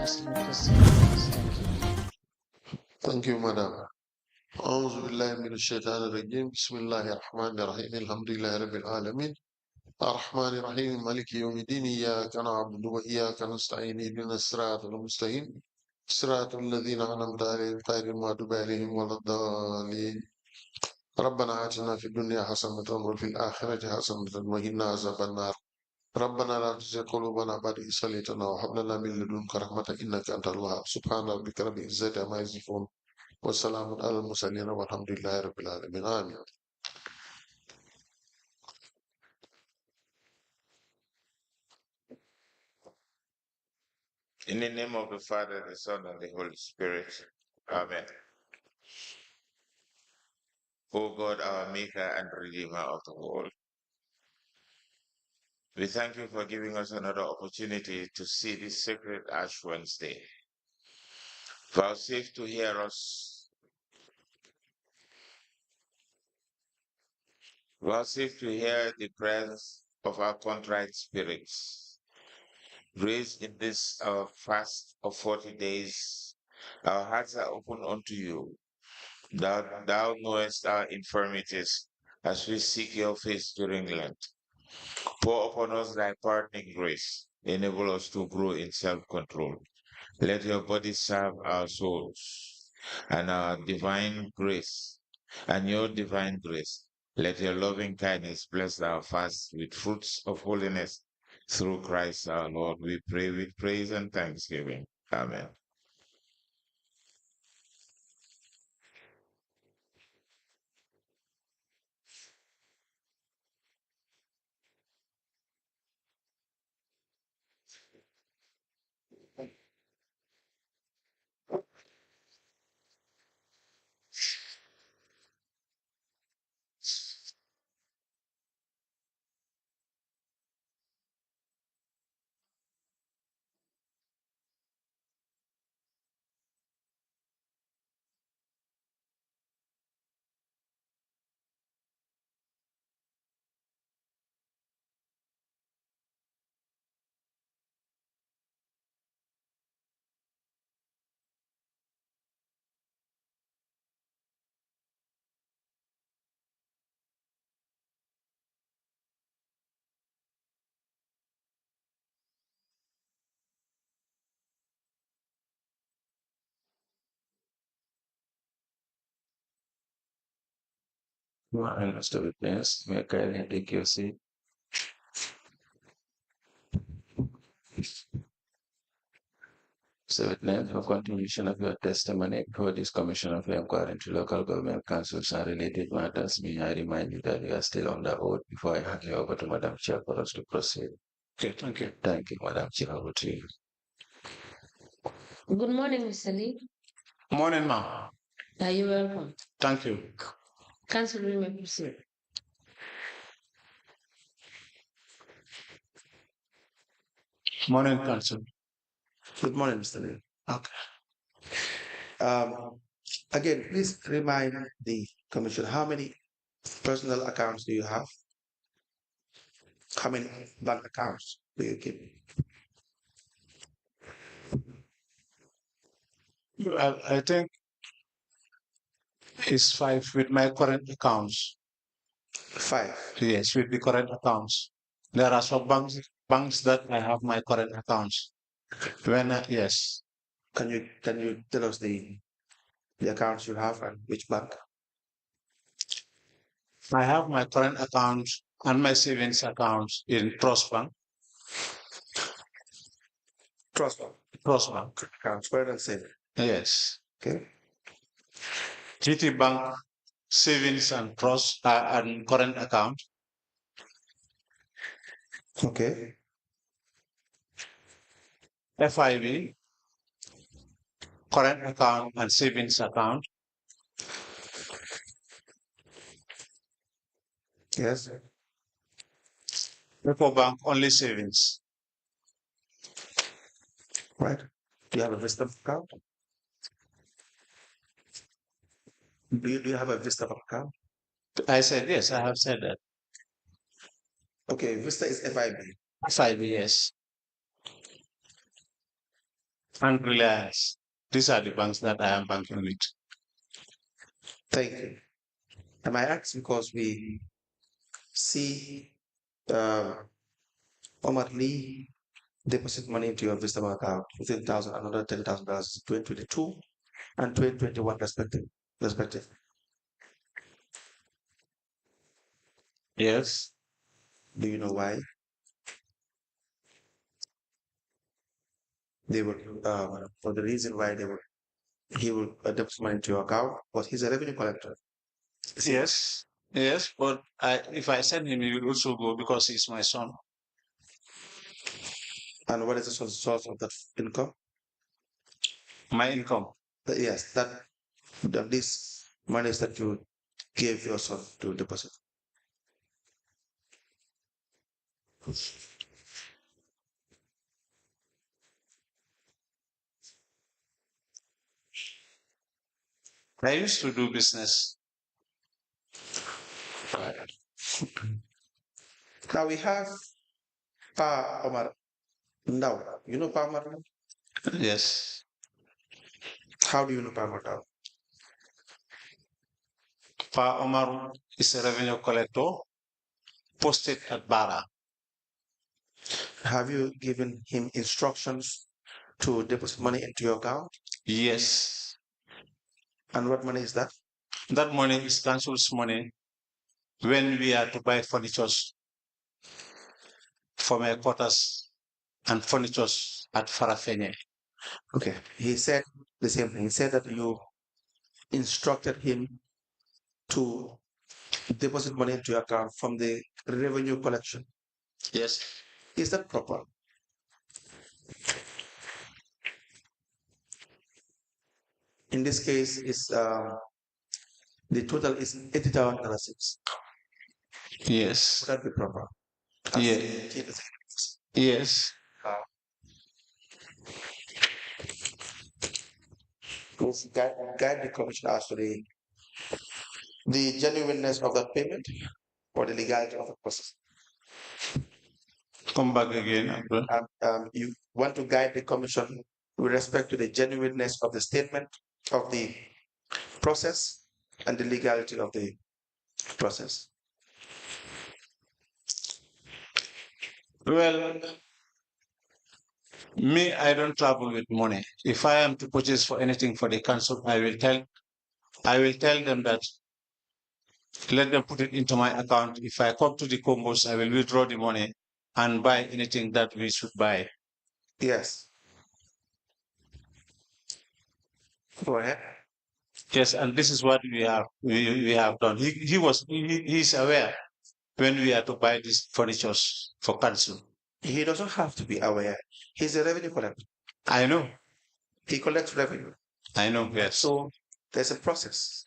just proceed, please. Thank you. Thank you, madam. أعوذ بالله من الشيطان الرجيم بسم الله الرحمن الرحيم الحمد لله رب العالمين الرحمن الرحيم مالك يوم الدين إياك نعبد وإياك نستعين اهدنا الصراط المستقيم صراط الذين أنعمت عليهم غير المغضوب عليهم ولا الضالين ربنا آتنا في الدنيا حسنة وفي الآخرة حسنة وقنا عذاب النار ربنا لا تزغ قلوبنا بعد إذ هديتنا وهب لنا من لدنك رحمة إنك أنت الوهاب سبحان ربك رب العزة عما يصفون والسلام على المرسلين والحمد لله رب العالمين آمين. In the name of the Father, the Son, and the Holy Spirit. Amen. O God, our Maker and Redeemer of the world, we thank you for giving us another opportunity to see this sacred Ash Wednesday. Vouchsafe to hear us. Vouchsafe to hear the prayers of our contrite spirits. Raised in this our fast of 40 days, our hearts are open unto you. Thou knowest our infirmities as we seek your face during Lent. Pour upon us thy pardoning grace. Enable us to grow in self-control. Let your body serve our souls and our divine grace and your divine grace. Let your loving kindness bless our fast with fruits of holiness through Christ our Lord. We pray with praise and thanksgiving. Amen. And Mr. Witness, may I kindly take your seat? Mr. Witness, for continuation of your testimony before this Commission of Inquiry into Local Government Councils and related matters, may I remind you that you are still on the oath before I hand you over to Madam Chair for us to proceed. Okay, thank you. Thank you, Madam Chair. Over to you. Good morning, Mr. Leigh. Morning, ma'am. Are you welcome? Thank you. Council, we may proceed. Morning, Council. Good morning, Mr. Leigh. Okay. Again, please remind the commission, how many personal accounts do you have? How many bank accounts do you keep? I think it's 5 with my current accounts. 5. Yes, with the current accounts. There are some banks that I have my current accounts. Yes. Can you tell us the accounts you have and which bank? I have my current account and my savings accounts in Trust Bank. Trust bank. Trust Bank. Accounts, current and saving. Yes. Okay. GT Bank savings and trust and current account. Okay. FIB current account and savings account. Yes. Bank only savings. Right. Do you have a Vista account? Do you have a Vista account? I said yes, I have said that. Okay, Vista is FIB. FIB, yes. and Reliance. These are the banks that I am banking with. Thank you. Am I asked because we see Omar Leigh deposit money into your Vista account, $15,000, another $10,000, 2022 and 2021 respective. Yes. Do you know why? They would, for the reason why he will deposit money into your account, but he's a revenue collector. Yes. Yes. But if I send him, he will also go because he's my son. And what is the source of that income? My income. Yes, that this money is that you gave your son to deposit. I used to do business. Now we have Pa Omar. Now, you know Pa Omar? Yes. How do you know Pa Omar now? Pa Omar is a revenue collector posted at Bara. Have you given him instructions to deposit money into your account? Yes. And what money is that? That money is council's money when we are to buy furnitures for my quarters and furnitures at Farafenye. Okay. He said the same thing. He said that you instructed him to deposit money into your account from the revenue collection. Yes. Is that proper? In this case, is the total is $80,000. Yes. Would that be proper? Yeah. Yes. Please guide the commission as to the genuineness of that payment or the legality of the process. Come back again, Abdul. You want to guide the commission with respect to the genuineness of the statement of the process and the legality of the process. Well, me, I don't travel with money. If I am to purchase for anything for the council, I will tell them that let them put it into my account. If I come to the Combos, I will withdraw the money and buy anything that we should buy. Yes. Go ahead. Yes, and this is what we have done. He's aware when we are to buy these furnitures for council. He doesn't have to be aware. He's a revenue collector. I know. He collects revenue. I know. Yes. So there's a process.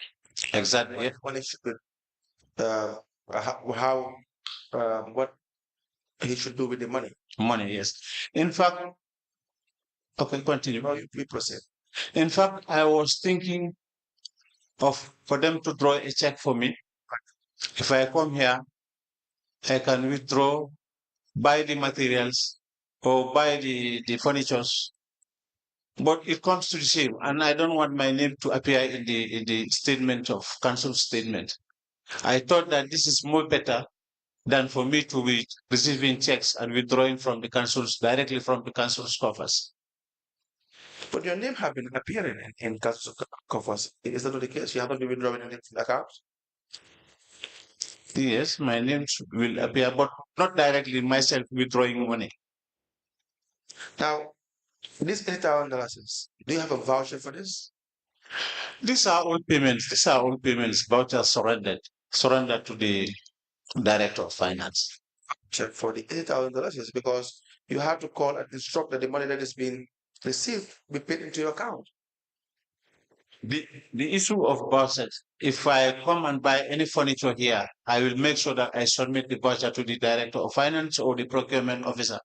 Exactly. Money should be, what he should do with the money. Money. Yes. In fact, okay, continue. No, we proceed. In fact, I was thinking for them to draw a check for me. If I come here, I can withdraw, buy the materials, or buy the furnitures. But it comes to the same, and I don't want my name to appear in the statement of council statement. I thought that this is more better than for me to be receiving checks and withdrawing from the councils directly from the council's coffers. But your name have been appearing in council coffers. Is that not the case? You haven't been withdrawing anything from the account? Yes, my name will appear, but not directly myself withdrawing money. Now, this $80,000, do you have a voucher for this? These are all payments. These are all payments. Vouchers surrendered to the director of finance. Check for the $80,000 is because you have to call and instruct that the money that is being received be paid into your account. The issue of vouchers, if I come and buy any furniture here, I will make sure that I submit the voucher to the director of finance or the procurement officer.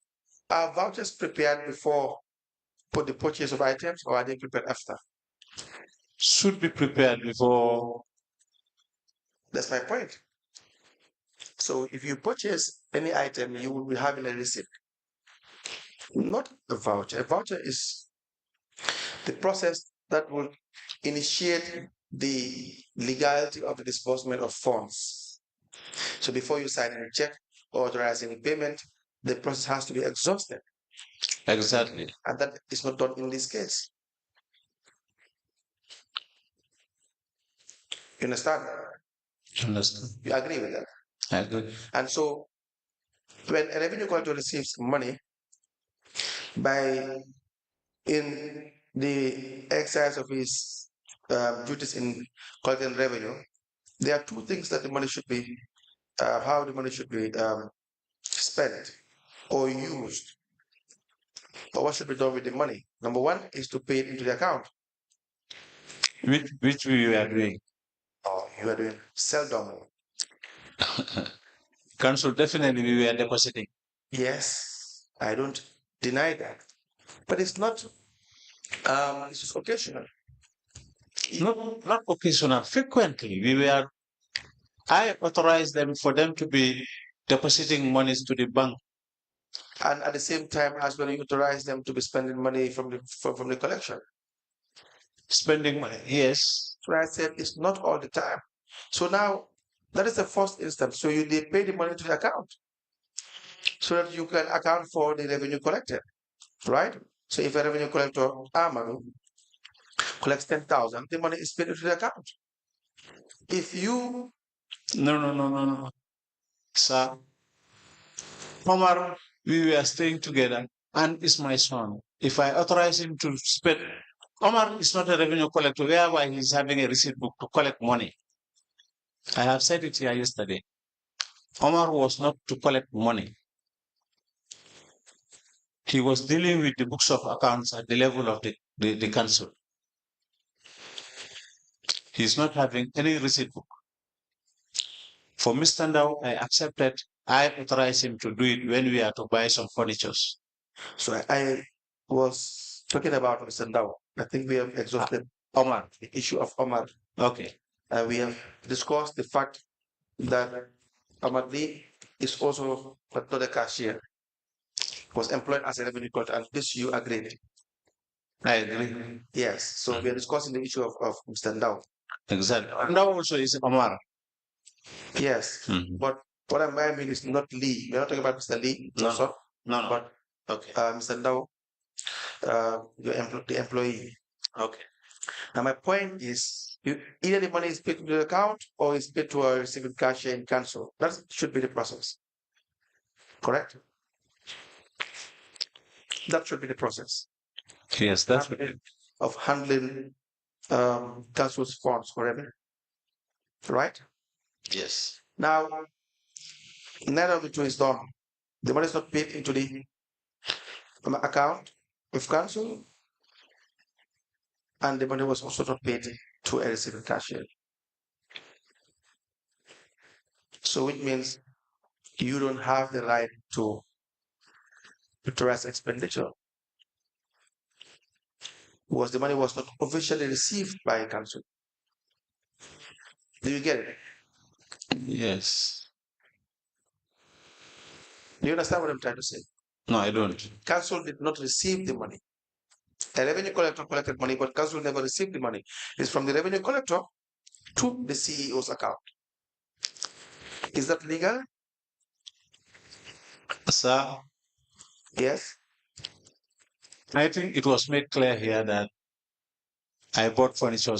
Are vouchers prepared before for the purchase of items, or are they prepared after? Should be prepared before. That's my point. So if you purchase any item, you will be having a receipt, not a voucher. A voucher is the process that will initiate the legality of the disbursement of funds. So before you sign any check or authorize any payment, the process has to be exhausted. Exactly. And that is not done in this case. You understand? Understand. You agree with that? I agree. And so when a revenue collector receives money by in the exercise of his duties in collecting revenue, there are two things that the money should be, how the money should be spent or used, or what should be done with the money. Number one is to pay it into the account. Which we are doing. Or you are doing seldom. Council, definitely we were depositing. Yes, I don't deny that, but it's not. It's just occasional. Not occasional. Frequently, I authorized them for them to be depositing monies to the bank. And at the same time, as well, you authorize them to be spending money from the collection. Spending money, yes. So I said it's not all the time. So now that is the first instance. So they pay the money to the account so that you can account for the revenue collected, right? So if a revenue collector collects 10,000, the money is paid to the account. If you No. Sir, Omar, we were staying together and is my son. If I authorize him to spend, Omar is not a revenue collector, whereby he's having a receipt book to collect money. I have said it here yesterday. Omar was not to collect money. He was dealing with the books of accounts at the level of the council. He's not having any receipt book. For Mr. Ndao, I accepted. I authorized him to do it when we are to buy some furniture. So I was talking about Mr. Ndao. I think we have exhausted Omar, the issue of Omar. Okay. We have discussed the fact that Omar Leigh is also not a cashier, was employed as a revenue collector, and this you agreed. I agree. Yes. So we are discussing the issue of Mr. Ndao. Exactly. Ndao also is Omar. Yes. But what I mean is not Leigh. We're not talking about Mr. Leigh. No. But Okay. Mr. Ndao, the employee. Okay. Now my point is, either the money is paid to the account or is paid to a receiving cashier in council. That should be the process. Correct? That should be the process. Yes, that's right. Of handling council's funds for revenue. Right? Yes. Now, neither of the two is done. The money is not paid into the account of council, and the money was also not paid to a receiving cashier. So which means you don't have the right to authorize expenditure because the money was not officially received by council. Do you get it? Yes. Do you understand what I'm trying to say? No, I don't. Council did not receive the money. A revenue collector collected money, but council never received the money. It's from the revenue collector to the CEO's account. Is that legal? Sir, Yes. I think it was made clear here that I bought furniture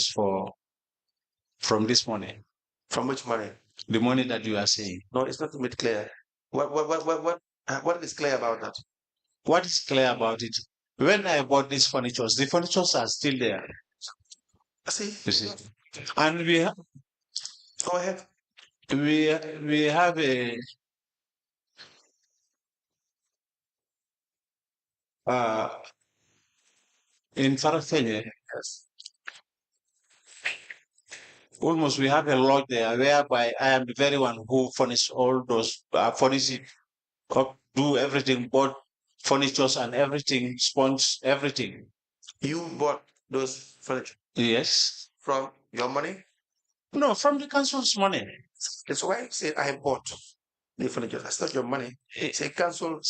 from this money. From which money? The money that you are saying. No, it's not made clear. What is clear about that? What is clear about it? When I bought these furniture, the furniture are still there. See? You see? And Go ahead. we have a in Farafenye, Yes. almost we have a lodge there whereby I am the very one who furnish all those furnish it up, do everything, bought furnitures and everything, sponge everything. You bought those furniture Yes. from your money? No, from the council's money. That's why I said I bought. the furniture. That's not your money. It's a council.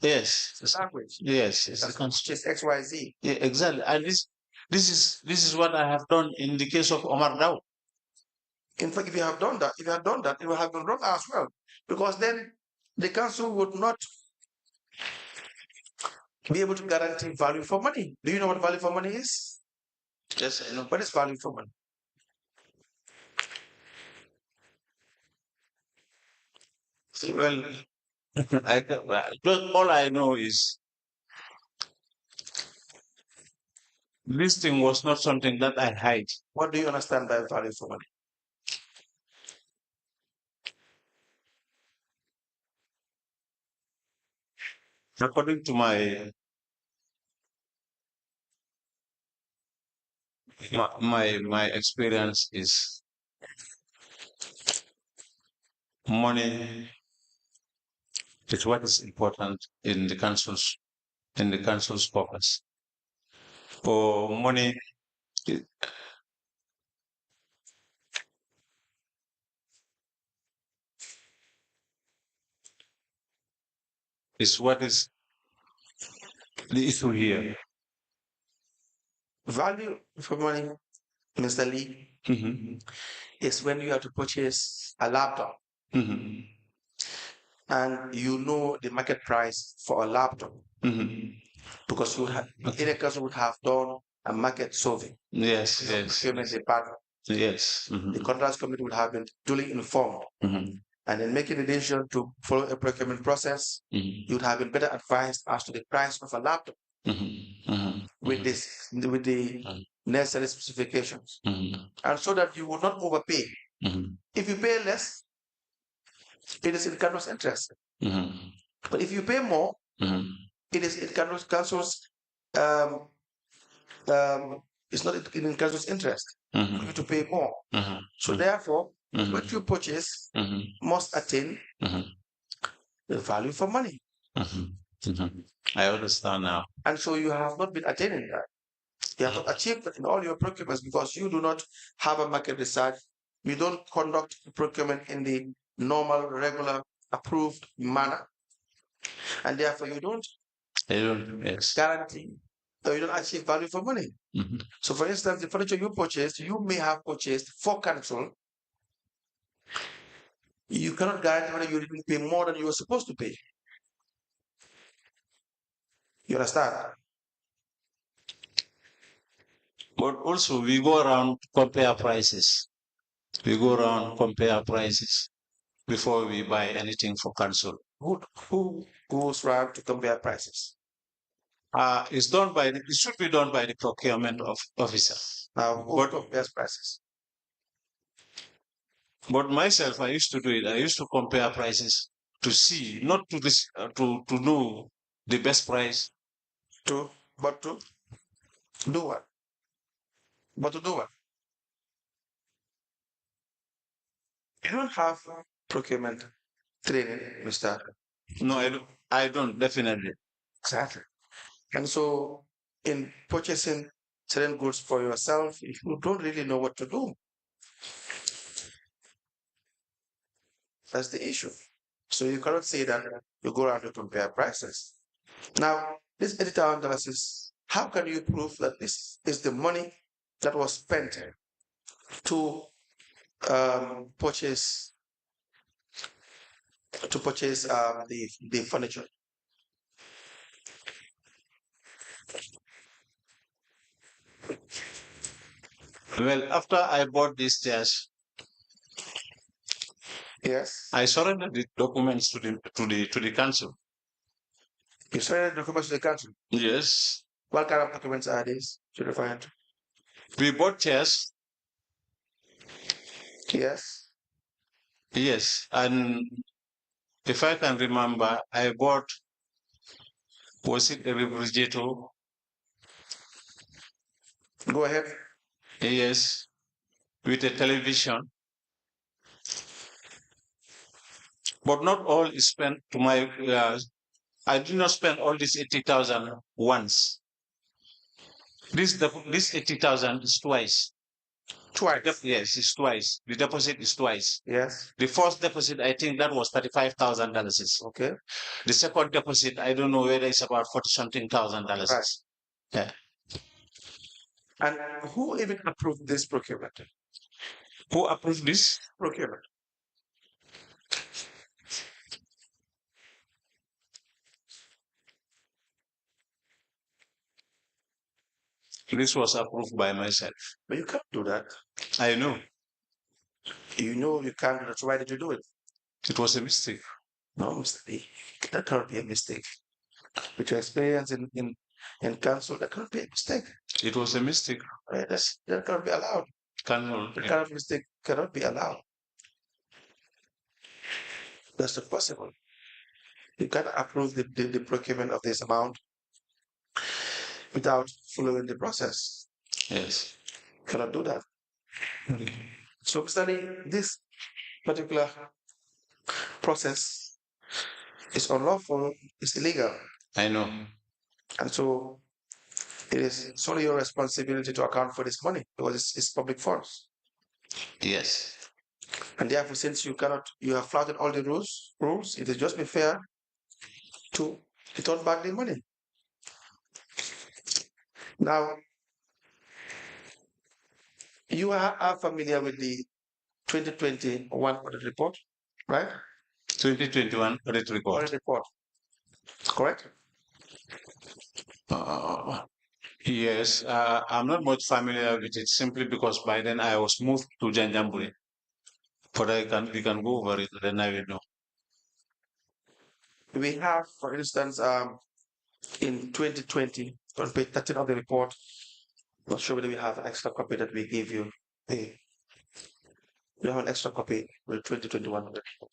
Yes. Language. Yes. It's That's the council. just XYZ. Yeah, exactly. And this is what I have done in the case of Omar Daw. In fact, if you have done that, it will have been wrong as well, because then the council would not be able to guarantee value for money. Do you know what value for money is? Yes, I know. What is value for money? Well, all I know is this thing was not something that I hide. What do you understand by value for money? According to my experience is money is what is important in the council's purpose. For money is what is the issue here. Value for money, Mr. Leigh, is when you have to purchase a laptop and you know the market price for a laptop, because you have, any council would have done a market survey. Yes, yes. Procurement department. Yes. The contracts committee would have been duly informed. And in making a decision to follow a procurement process, you would have been better advised as to the price of a laptop with the necessary specifications, and so that you would not overpay. If you pay less, it is in council's interest. But if you pay more, it is in council's it's not in council's interest for you to pay more. So therefore, what you purchase must attain the value for money. I understand now. And so you have not been attaining that. You have not achieved that in all your procurements, because you do not have a market research. You don't conduct procurement in the normal, regular, approved manner. And therefore you don't guarantee, or you don't achieve value for money. So for instance, the furniture you purchased, you may have purchased for council. You cannot guarantee whether you didn't pay more than you were supposed to pay. You understand? But also we go around compare prices. We go around compare prices before we buy anything for council. Who goes around to compare prices? It's done by it should be done by the procurement officer. Who compares prices? But myself, I used to do it. I used to compare prices to see, not to this, to know the best price. But to do what? But to do what? You don't have procurement training, Mr. No, I don't. I don't, definitely. Exactly. And so, in purchasing certain goods for yourself, you don't really know what to do. That's the issue. So you cannot say that you go around to compare prices. Now, this editorial analysis, how can you prove that this is the money that was spent to purchase the furniture? Well, after I bought these chairs, Yes. I surrendered the documents to the council. You surrendered documents to the council? Yes. What kind of documents are these to the fund? We bought chairs. Yes. Yes, and if I can remember, I bought, was it a refrigerator? Go ahead. Yes, with a television. But not all is spent to my, I did not spend all this 80,000 once. This 80,000 is twice. Twice. Yes, it's twice. The deposit is twice. Yes. The first deposit, I think that was $35,000. Okay. The second deposit, I don't know whether it's about 40 something thousand dollars. Right. Yeah. And who even approved this procurement? Who approved this? Procurement. This was approved by myself. But you can't do that. I know. You know you can't do that. So why did you do it? It was a mistake. No, Mr. Lee, that can't be a mistake. With your experience in council, that can't be a mistake. It was a mistake. Right? That can't be allowed. Cannot. That kind of mistake cannot be allowed. That's not possible. You can't approve the procurement of this amount without following the process. Yes. Cannot do that. So, Mr. Lee, this particular process is unlawful, it's illegal. I know. And so it is solely your responsibility to account for this money because it's public funds. Yes. And therefore, since you have flouted all the rules, it is just be fair to return back the money. Now, you are familiar with the 2021 audit report, right? 2021 audit report. Audit report, correct? Yes, I'm not much familiar with it simply because by then I was moved to Janjamburi. But we can go over it, then I will know. We have, for instance, in 2020, on page 13 of the report, not sure whether we have an extra copy that we gave you. We have an extra copy with 2021 of the report.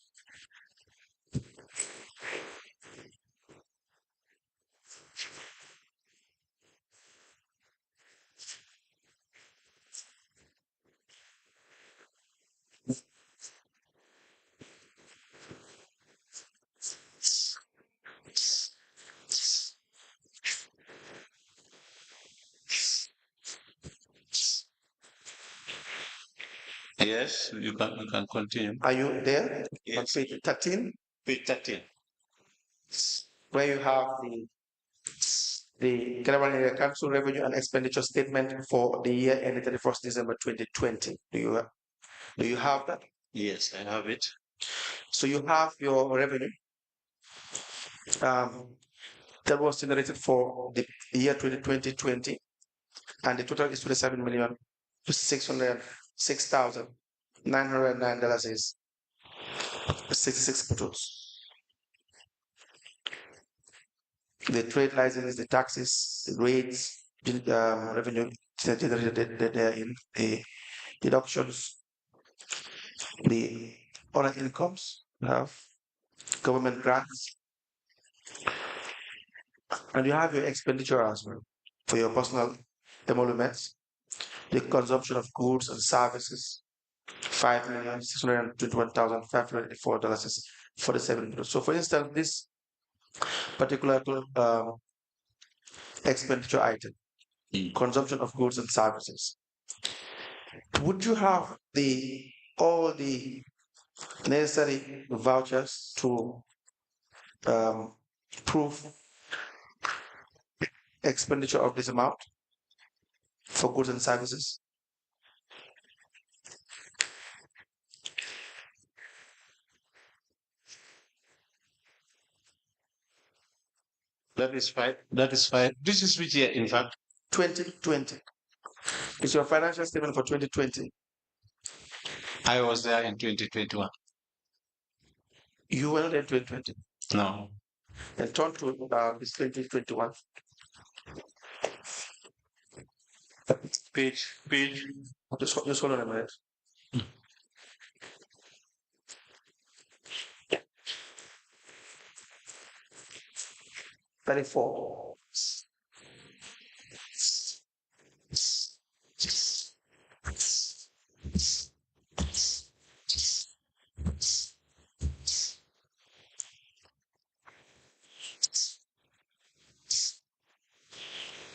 Yes, you can continue. Are you there? Yes. On page 13, Page 13. where you have the Caravan Council revenue and expenditure statement for the year ended 31st December 2020. Do you have that? Yes, I have it. So you have your revenue that was generated for the year 2020, and the total is $27,606,909 is 66 petals. The trade license, the taxes, the rates, revenue generated therein, the deductions, the other incomes, you have government grants, and you have your expenditure as well for your personal emoluments, the consumption of goods and services, $5,621,584 So, for instance, this particular expenditure item, consumption of goods and services, would you have all the necessary vouchers to prove expenditure of this amount for goods and services? That is fine. That is fine. This is which year, in fact? 2020. It's your financial statement for 2020. I was there in 2021. You were not in 2020. No. And turn to this 2021. Page. Just hold on a minute. $34.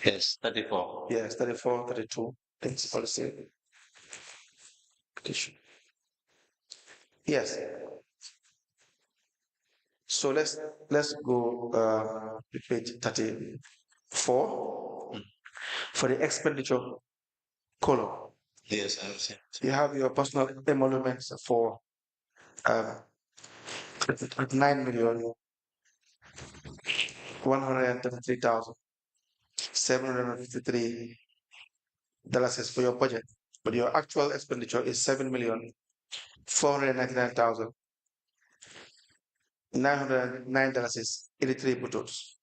Yes, 34. Yes, 34, 32. Things policy. application. Yes. So let's go to page 34 for the expenditure column. Yes, I've seen. You have your personal emoluments for 9,133,753 is for your budget, but your actual expenditure is 7,499,909 is 83 buttons.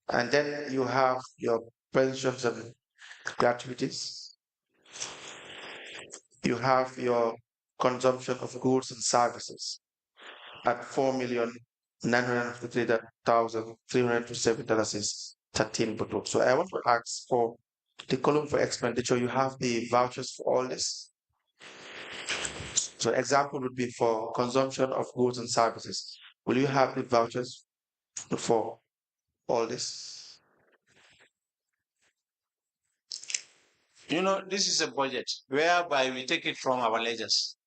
And then you have your pensions and gratuities. You have your consumption of goods and services at $4,953,327 is 13 buttons. So I want to ask for the column for expenditure. You have the vouchers for all this. So example would be for consumption of goods and services. Will you have the vouchers for all this? You know, this is a budget whereby we take it from our ledgers.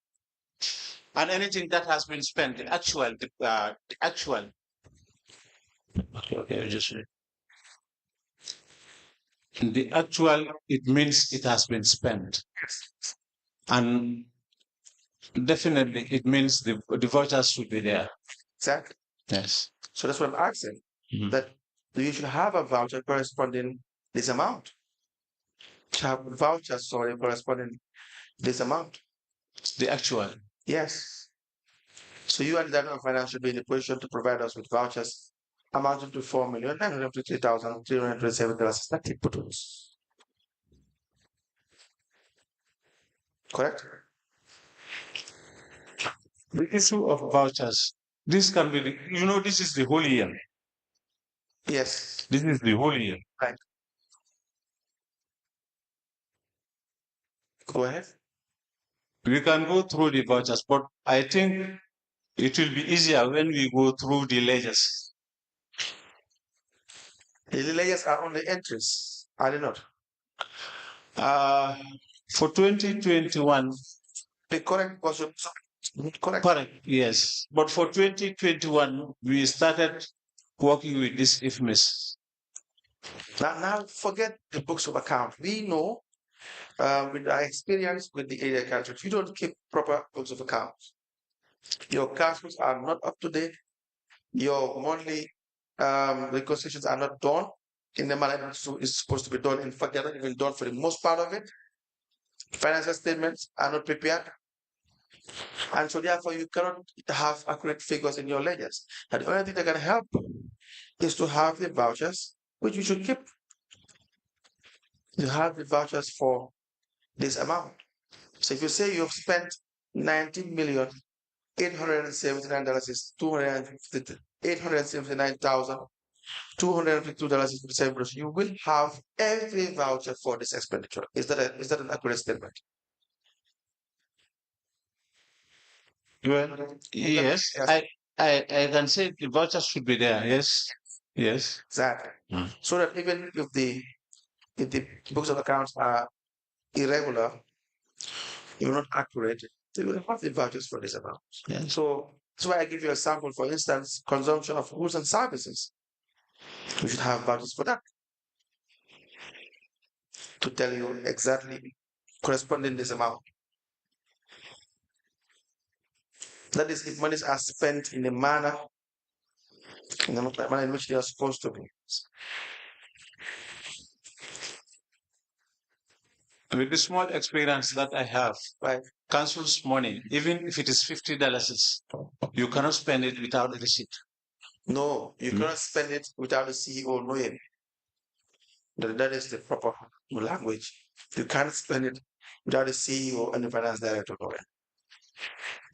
And anything that has been spent, the actual. Okay, just the actual, it means it has been spent. And definitely it means the vouchers should be there. Exactly. Yes. So that's what I'm asking. That you should have a voucher corresponding this amount. To have vouchers, sorry, corresponding this amount. The actual. Yes. So you and the Department of Finance should be in a position to provide us with vouchers amounting to $4,953,327. Correct? The issue of vouchers, this can be, this is the whole year. Yes. This is the whole year. Right. Go ahead. We can go through the vouchers, but I think it will be easier when we go through the ledgers. The layers are only entries, are they not? For 2021. The correct person. Correct. Correct, yes. But for 2021, we started working with this IFMIS. Now forget the books of account. We know with our experience with the area countries, you don't keep proper books of accounts. Your cash flows are not up to date. Your monthly reconciliations are not done in the manner it's supposed to be done. In fact, they're not even done for the most part of it. Financial statements are not prepared. And so therefore you cannot have accurate figures in your ledgers. And the only thing that can help is to have the vouchers, which you should keep. You have the vouchers for this amount. So if you say you've spent $19,879 is $879,252.57. You will have every voucher for this expenditure. Is that an accurate statement? Well, yes, I can say the vouchers should be there. Yes, yes. Exactly. So that even if the books of accounts are irregular, you're not accurate, you will have the vouchers for this amount. Yeah. So that's why I give you an example. For instance, consumption of goods and services. You should have vouchers for that to tell you exactly corresponding this amount. That is, if monies are spent in a manner in which they are supposed to be. With the small experience that I have, Right. council's money, even if it is $50, you cannot spend it without a receipt. No, you cannot spend it without the CEO knowing. That is the proper language. You can't spend it without the CEO and the finance director knowing.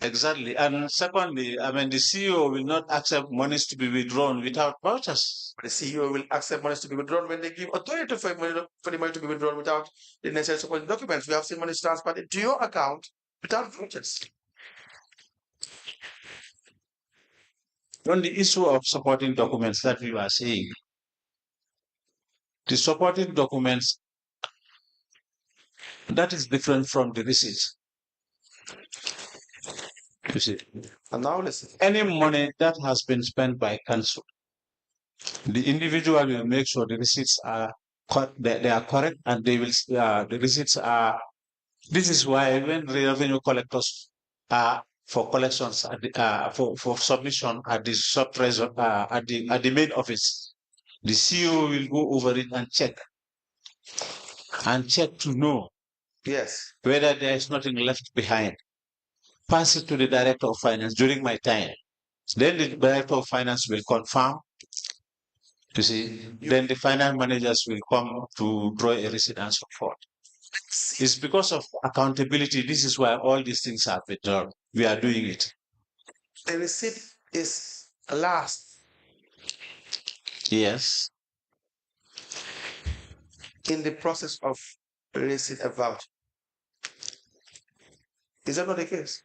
Exactly. And secondly, the CEO will not accept monies to be withdrawn without vouchers. The CEO will accept monies to be withdrawn when they give authority for the money to be withdrawn without the necessary supporting documents. We have seen money transferred into your account without vouchers. On the issue of supporting documents that we were saying, the supporting documents That is different from the receipts. You see, And now listen. any money that has been spent by council, the individual will make sure the receipts are they are correct, and they will the receipts are. This is why when the revenue collectors for collections at the, for submission at the sub treasury at the main office, the CEO will go over it and check to know Yes. whether there is nothing left behind. Pass it to the director of finance during my time. Then the director of finance will confirm. You see, then the finance managers will come to draw a receipt and so forth. It's because of accountability. This is why all these things have been done. We are doing it. The receipt is last Yes. in the process of receipt a voucher. Is that not the case?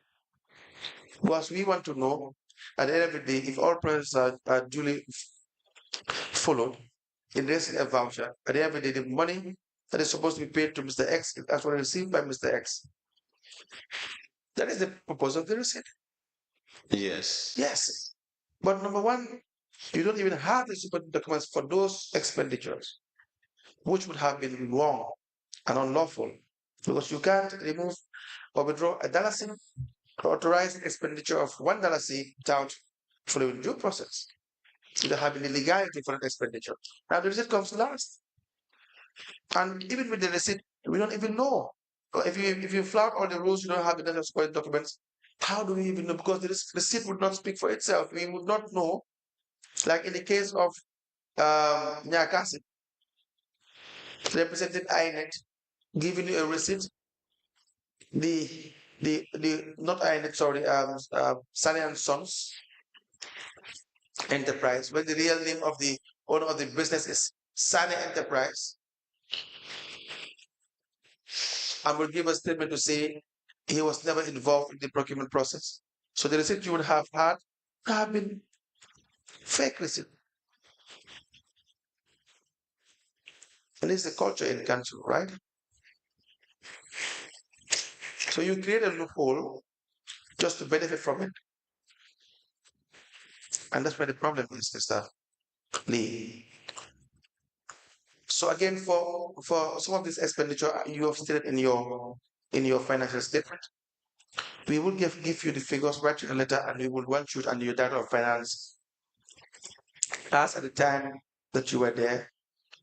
Because we want to know at the end of the day if all processes are duly followed in raising a voucher. At the end of the day, the money that is supposed to be paid to Mr. X is actually received by Mr. X. That is the purpose of the receipt. Yes. Yes. But number one, you don't even have the supporting documents for those expenditures, which would have been wrong and unlawful, because you can't remove or withdraw a dollar C or authorize expenditure of $1 C without following due process. You have an illegality for an expenditure. Now the receipt comes last. And even with the receipt, we don't even know. If you flout all the rules, you don't have the necessary supporting documents. How do we even know? Because the receipt would not speak for itself. We would not know. Like in the case of Nyakasi, represented INET, giving you a receipt. The not INET, sorry, Sani and Sons Enterprise, when the real name of the owner of the business is Sani Enterprise, and will give a statement to say he was never involved in the procurement process. So the receipt you would have had would have been fake receipt. And it's the culture in council, right? So you create a loophole just to benefit from it. And that's where the problem is, Mr. Leigh. So again, for some of this expenditure you have stated in your financial statement, we will give you the figures, write you a letter, and we will want you and your director of finance as at the time that you were there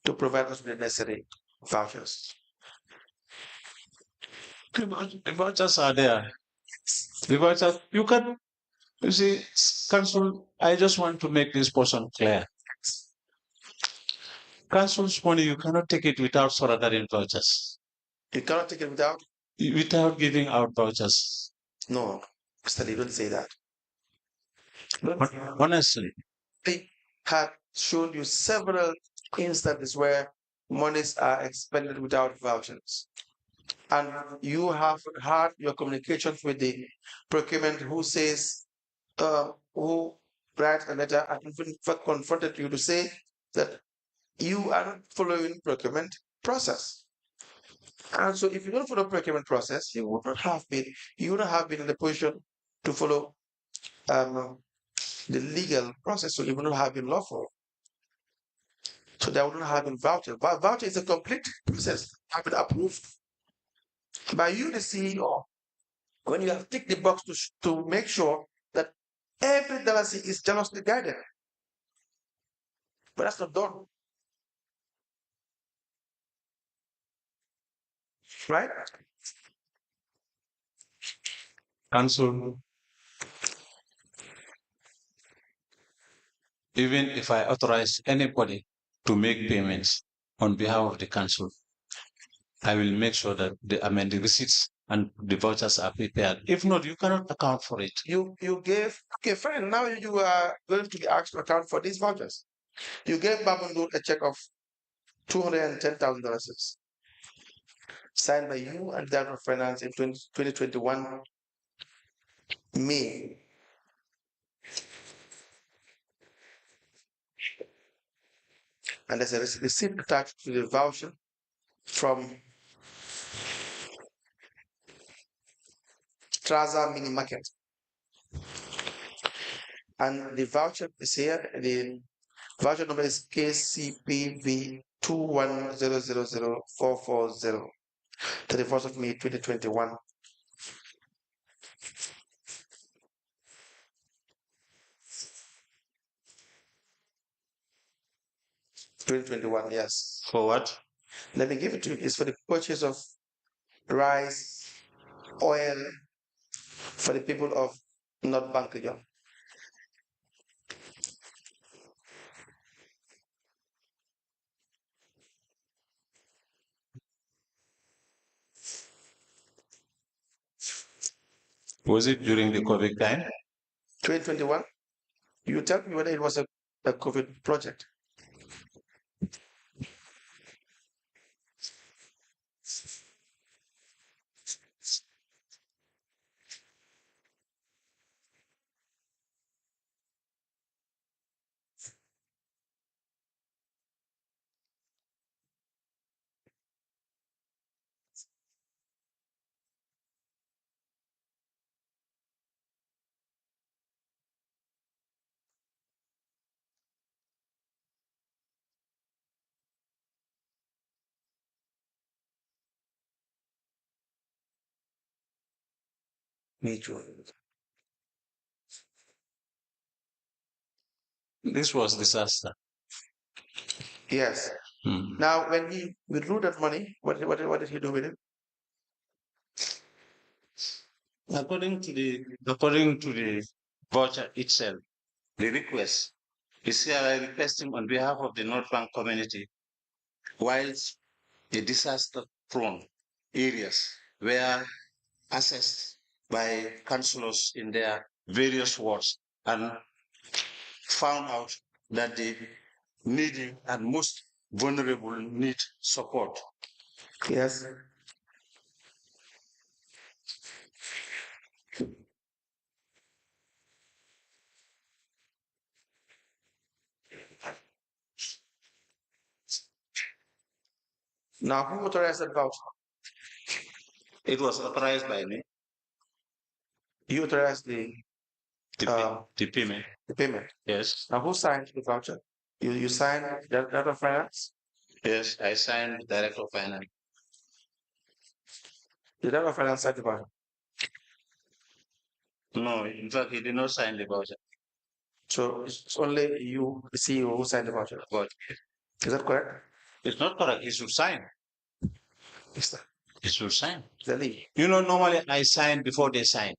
to provide us with the necessary vouchers. The vouchers are there. The vouchers, you see, council, I just want to make this portion clear. Council's money, you cannot take it without surrendering vouchers. You cannot take it without Giving out vouchers. No, Mr. Lee, don't say that. Honestly. They had shown you several instances where monies are expended without vouchers. And you have had your communications with the procurement who says, who writes a letter and confronted you to say that you are not following procurement process. And so if you don't follow procurement process, you would not have been in the position to follow the legal process, so you would not have been lawful. So there would not have been voucher. Voucher is a complete process, have been approved by you, the CEO, when you have ticked the box to make sure that every dollar is jealously guided. But that's not done. Right? Council, even if I authorize anybody to make payments on behalf of the council, I will make sure that the receipts and the vouchers are prepared. If not, you cannot account for it. You gave, okay, fine. Now you are going to be asked to account for these vouchers. You gave Babundu a check of $210,000 signed by you and that of finance in 2021 May. And there's a receipt attached to the voucher from Traza Mini Market. And the voucher is here. The voucher number is KCPV 210000440, 31st of May 2021. Yes. For what? Let me give it to you. It's for the purchase of rice, oil for the people of North Bankajon. Was it during the COVID time? 2021. You tell me whether it was a COVID project. Me too. This was disaster. Yes. Now, when he withdrew that money, what did he do with it? According to the voucher itself, the request is here requesting on behalf of the North Bank community, whilst the disaster-prone areas were assessed by councillors in their various wards and found out that the needy and most vulnerable need support. Yes. Now, who authorized that voucher? It was authorized by me. You authorized the payment. The payment. Yes. Now, who signed the voucher? You signed that of finance? Yes, I signed Director of Finance. The Director of Finance signed the voucher? No, in fact, he did not sign the voucher. So it's only you, the CEO, who signed the voucher? But is that correct? It's not correct. He should sign. Yes, sir. He should sign. The Leigh. You know, normally I sign before they sign.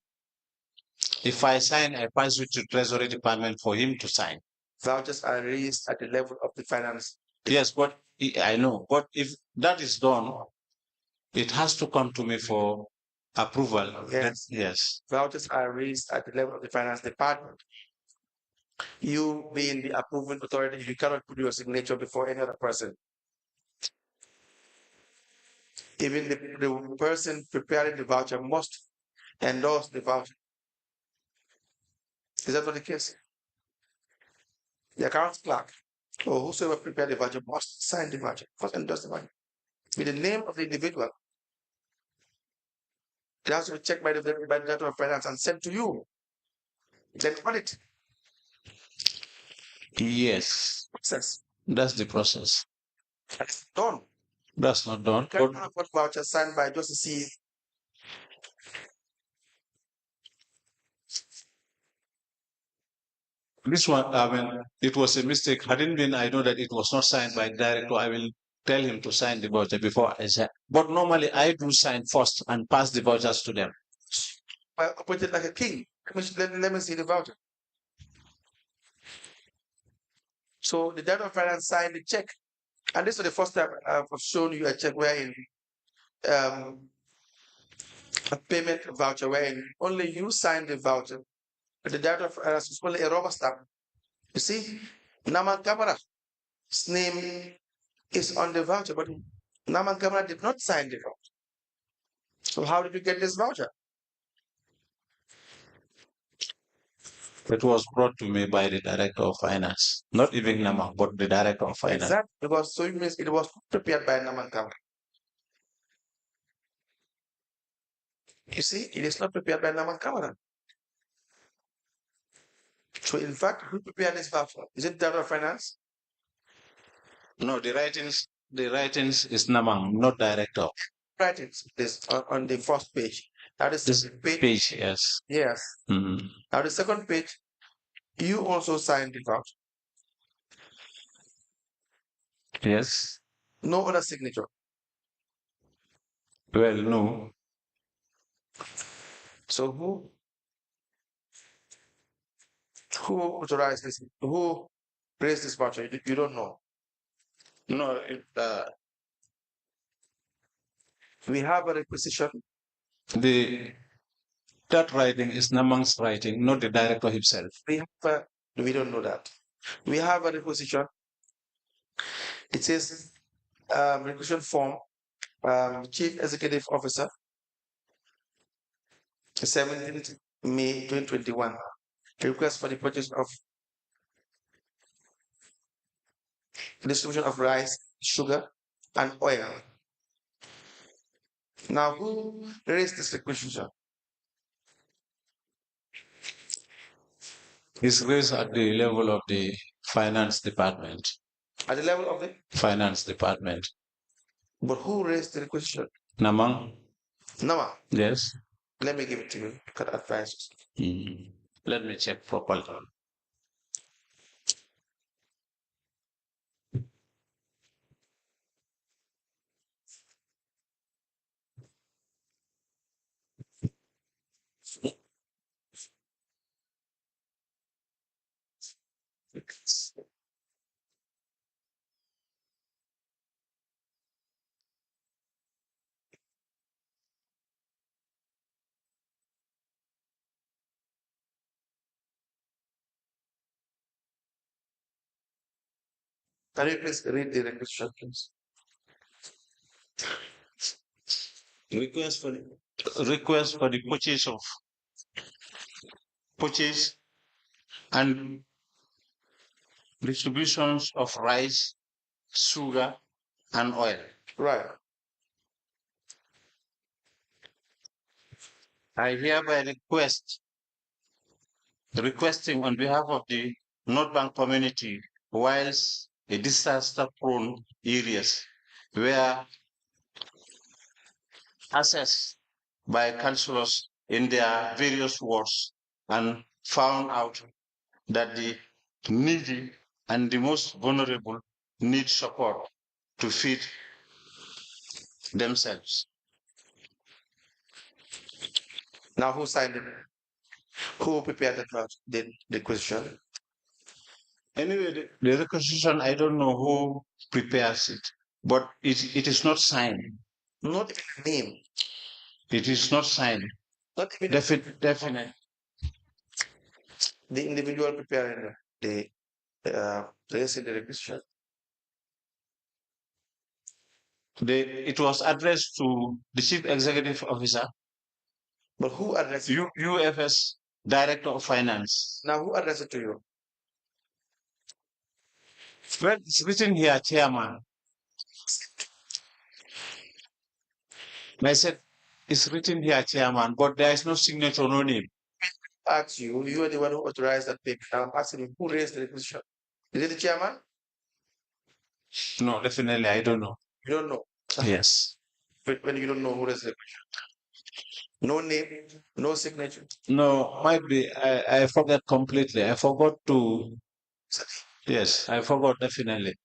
If I sign, I pass it to Treasury Department for him to sign. Vouchers are raised at the level of the finance. Yes, but I know. But if that is done, it has to come to me for approval. Yes. Yes. Vouchers are raised at the level of the finance department. You being the approving authority, you cannot put your signature before any other person. Even the person preparing the voucher must endorse the voucher. Is that not the case? The account clerk or whosoever prepared the voucher must sign the voucher, must endorse the voucher with the name of the individual. It has to be checked by the Director of Finance and sent to you. Then audit. Yes. Process. That's the process. That's done. That's not done. You can't have one voucher signed by just to see. This one, I mean, it was a mistake. Hadn't been, I know that it was not signed by the director. I will tell him to sign the voucher before I sign. But normally I do sign first and pass the vouchers to them. I operated like a king. Let me see the voucher. So the Director of Finance signed the check. And this is the first time I've shown you a check wherein a payment voucher wherein only you sign the voucher. But the Director of Finance is only a rubber stamp. You see, Naman Kamara's name is on the voucher, but Naman Kamara did not sign the voucher. So how did you get this voucher? It was brought to me by the Director of Finance. Not even Nama, but the Director of Finance. Exactly, because so it means it was prepared by Naman Kamara. You see, it is not prepared by Naman Kamaran. So in fact, who prepared this voucher? Is it Director of Finance? No, the writings is Namang, not director. Writings this on the first page. That is This page, yes. Yes. Mhm. Now the second page, you also signed the voucher. Yes. No other signature. Well, no. So who authorized this? Who raised this voucher? You don't know. No, We have a requisition. that writing is Namang's writing, not the director himself. We don't know that. We have a requisition. It says requisition form, Chief Executive Officer, 17th May 2021. Request for the purchase of distribution of rice, sugar, and oil. Now, who raised this requisition? It's raised at the level of the finance department. At the level of the finance department. But who raised the requisition? Namang? Nama. Yes. Let me give it to you. You can advise. Let me check properly. Can you please read the requisition, please? Request for the purchase and distributions of rice, sugar, and oil. Right. I hereby requesting on behalf of the North Bank community, whilst a disaster-prone areas where assessed by councillors in their various wards and found out that the needy and the most vulnerable need support to feed themselves. Now, who signed it? Who prepared the requisition? Anyway, the requisition, I don't know who prepares it, but it is not signed. Not even a name. It is not signed. Not even Definite. The individual preparing the raising the requisition. It was addressed to the Chief Executive Officer. But who addressed it? UFS Director of Finance. Now, who addressed it to you? Well, it's written here, Chairman. I said, it's written here, Chairman, but there is no signature, no name. Ask you, you are the one who authorized that paper. Now I'm asking you, who raised the requisition? Is it the chairman? No, definitely, I don't know. You don't know. Yes. But when you don't know who raised the requisition, no name, no signature. No, might be. I forgot completely. I forgot to. Yes, I forgot definitely.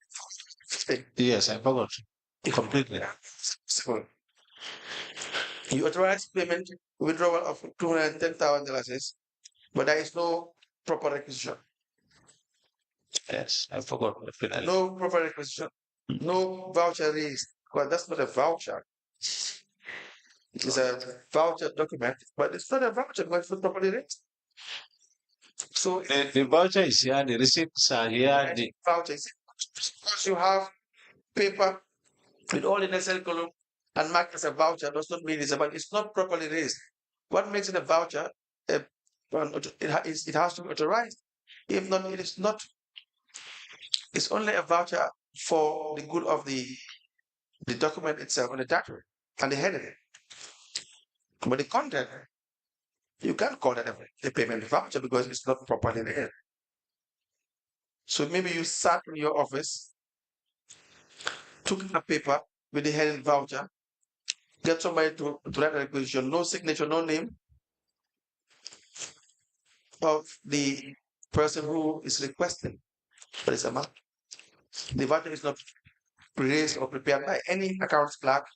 Yes, I forgot completely. So, you authorized payment withdrawal of $210,000, but there is no proper requisition. Yes, I forgot definitely. No proper requisition. No voucher raised. Well, that's not a voucher. It's a voucher document, but it's not a voucher because it's not properly raised. So The voucher is here, the receipts are here. The voucher is because you have paper with all the necessary column and marked as a voucher does not mean it's not properly raised. What makes it a voucher? It has to be authorized. If not, it is not. It's only a voucher for the good of the document itself and the title and the heading. But the content, you can't call that a payment voucher because it's not properly there. So maybe you sat in your office, took a paper with the heading voucher, get somebody to write a requisition, no signature, no name of the person who is requesting for this amount. The voucher is not raised or prepared by any accounts clerk.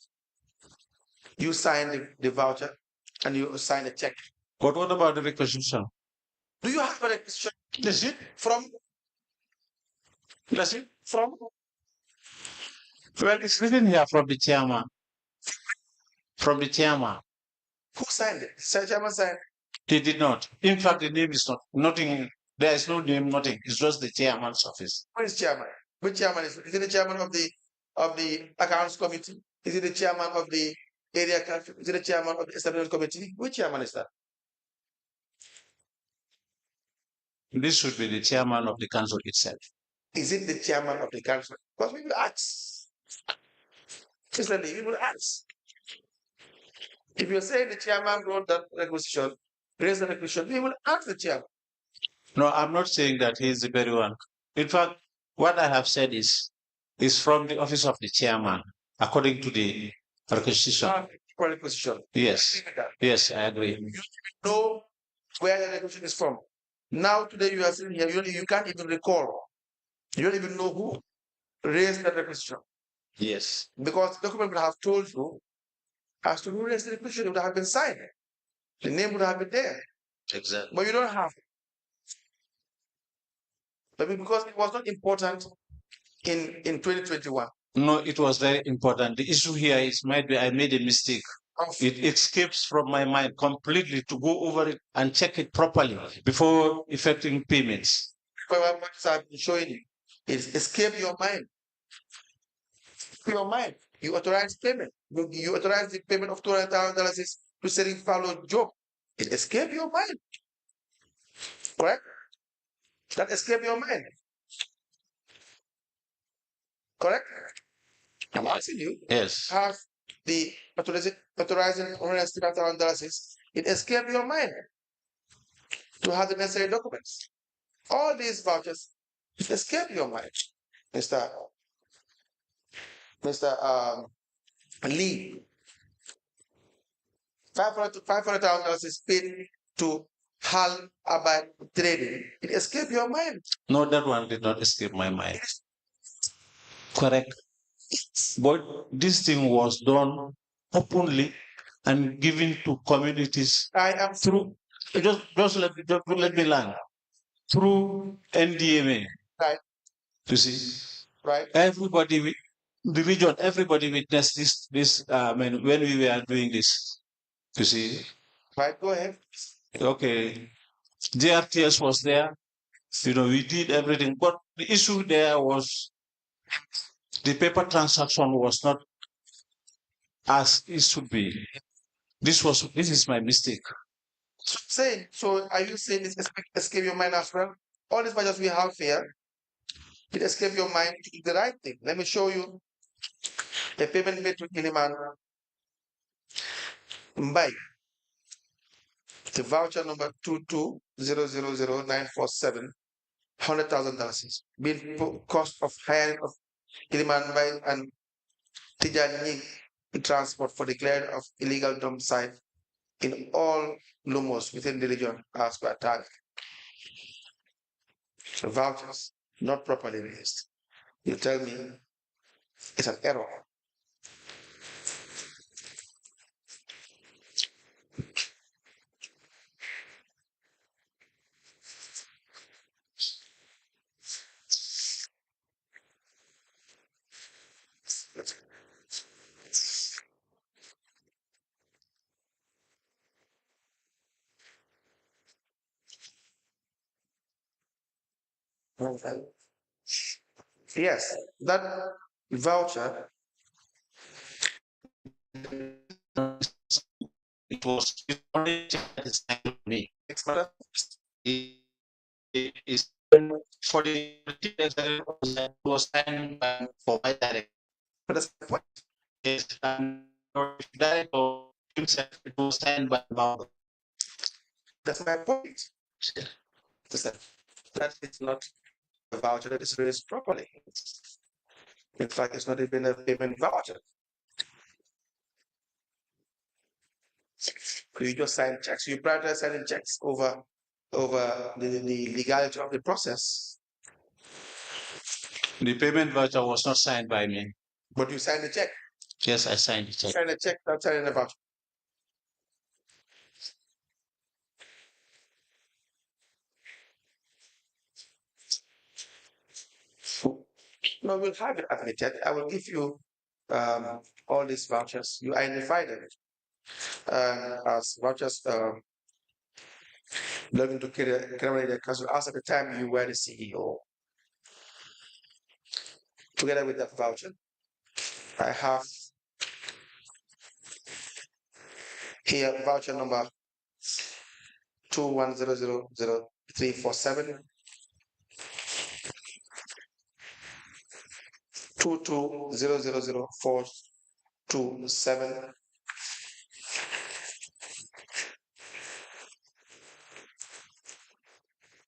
You sign the voucher and you sign a check. But what about the requisition? Do you have a requisition That's it. from That's it. from Well, it's written here from the chairman. From the chairman. who signed it? Sir Chairman signed. He did not. In fact, the name is not nothing. There is no name, nothing. It's just the chairman's office. Who is chairman? Which chairman is it? Is it the chairman of the accounts committee? Is it the chairman of the area council? Is it the chairman of the establishment committee? Which chairman is that? This should be the chairman of the council itself. Is it the chairman of the council? Because we will ask. Mr. Leigh, we will ask. If you say the chairman wrote that requisition, raise the requisition, we will ask the chairman. No, I'm not saying that he is the very one. In fact, what I have said is from the office of the chairman, according to the requisition. Requisition. Yes. Yes, I agree. You know where the requisition is from. Now today you are sitting here, you can't even recall. You don't even know who raised that requisition. Yes. Because the document would have told you as to who raised the requisition, it would have been signed. The name would have been there. Exactly. But you don't have it. Maybe because it was not important in 2021. No, it was very important. The issue here is maybe I made a mistake. It escapes from my mind completely to go over it and check it properly before effecting payments. What I've been showing you is escape your mind. Your mind. You authorize payment. You authorize the payment of $200,000 to Sering Follow job. It escape your mind. Correct? That escape your mind. Correct? I'm asking you. Yes. Have the authorizing $160,000, it escaped your mind to have the necessary documents. All these vouchers, it escaped your mind, Mr. Leigh. $500,000 is paid to Hal Abad Trading. It escaped your mind. No, that one did not escape my mind. Correct. But this thing was done openly and given to communities I am through just let me learn through NDMA. Right. You see, right. Everybody, the region, everybody witnessed this. When we were doing this, you see. Right. Go ahead. Okay. JRTS was there. We did everything, but the issue there was the paper transaction was not as it should be. This is my mistake. So are you saying this escape your mind as well? All these budgets we have here, it escape your mind to do the right thing. Let me show you a payment made to Iliman Mbai. The voucher number 220000947, $100,000. Bill cost of hiring of Iliman Mbai and Tijan Nying in transport for declared of illegal dump site in all lumos within the region as per target. Vouchers not properly raised. You tell me it's an error. Yes, that voucher. It was only me. It is for the was signed for my direct. That's the point. Yes, director It was signed by Baba. That's my point. That is not a voucher that is raised properly. In fact, it's not even a payment voucher. You just sign checks. You prioritize signing checks over the legality of the process. The payment voucher was not signed by me. But you sign the check. Yes, I signed the check. Sign the check, not signing the voucher. No, we'll have it admitted. I will give you all these vouchers. You identify them as vouchers belonging to Criminal Council as at the time you were the CEO. Together with that voucher, I have here voucher number 21000347, 22000427,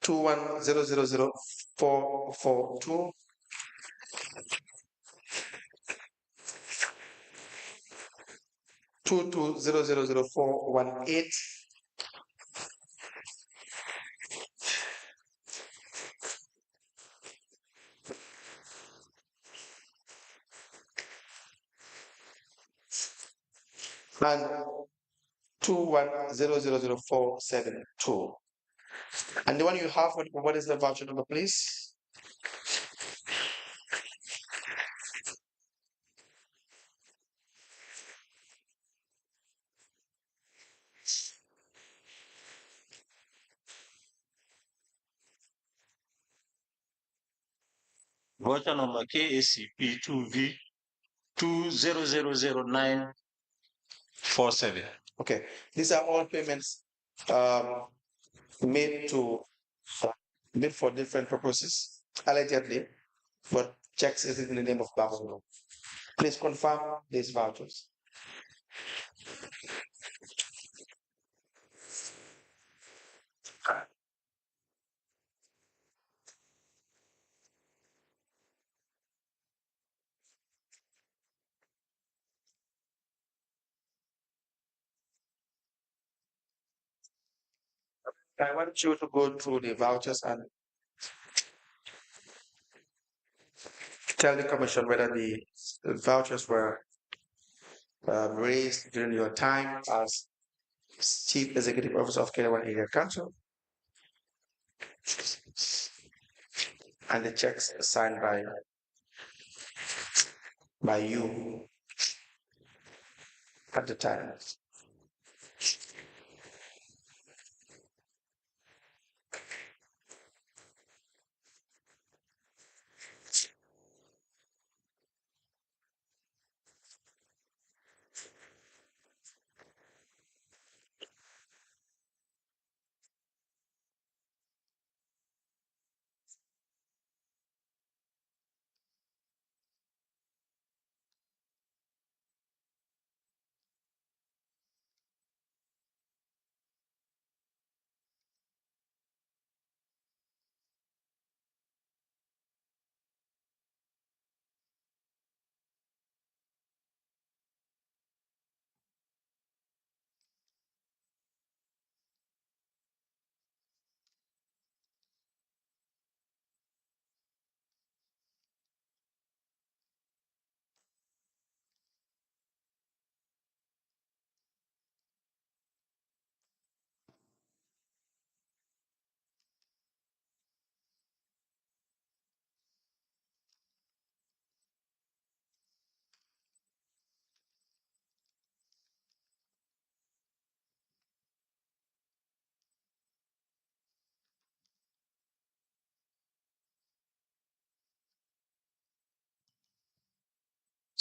21000442, 22000418, and 21000472. And the one you have, what is the voucher number, please? Voucher number KACP 2V 20000947. Okay, these are all payments made for different purposes, allegedly, but checks is in the name of Babylon. Please confirm these vouchers. I want you to go through the vouchers and tell the commission whether the vouchers were raised during your time as Chief Executive Officer of K1 Area Council, and the checks signed by you at the time.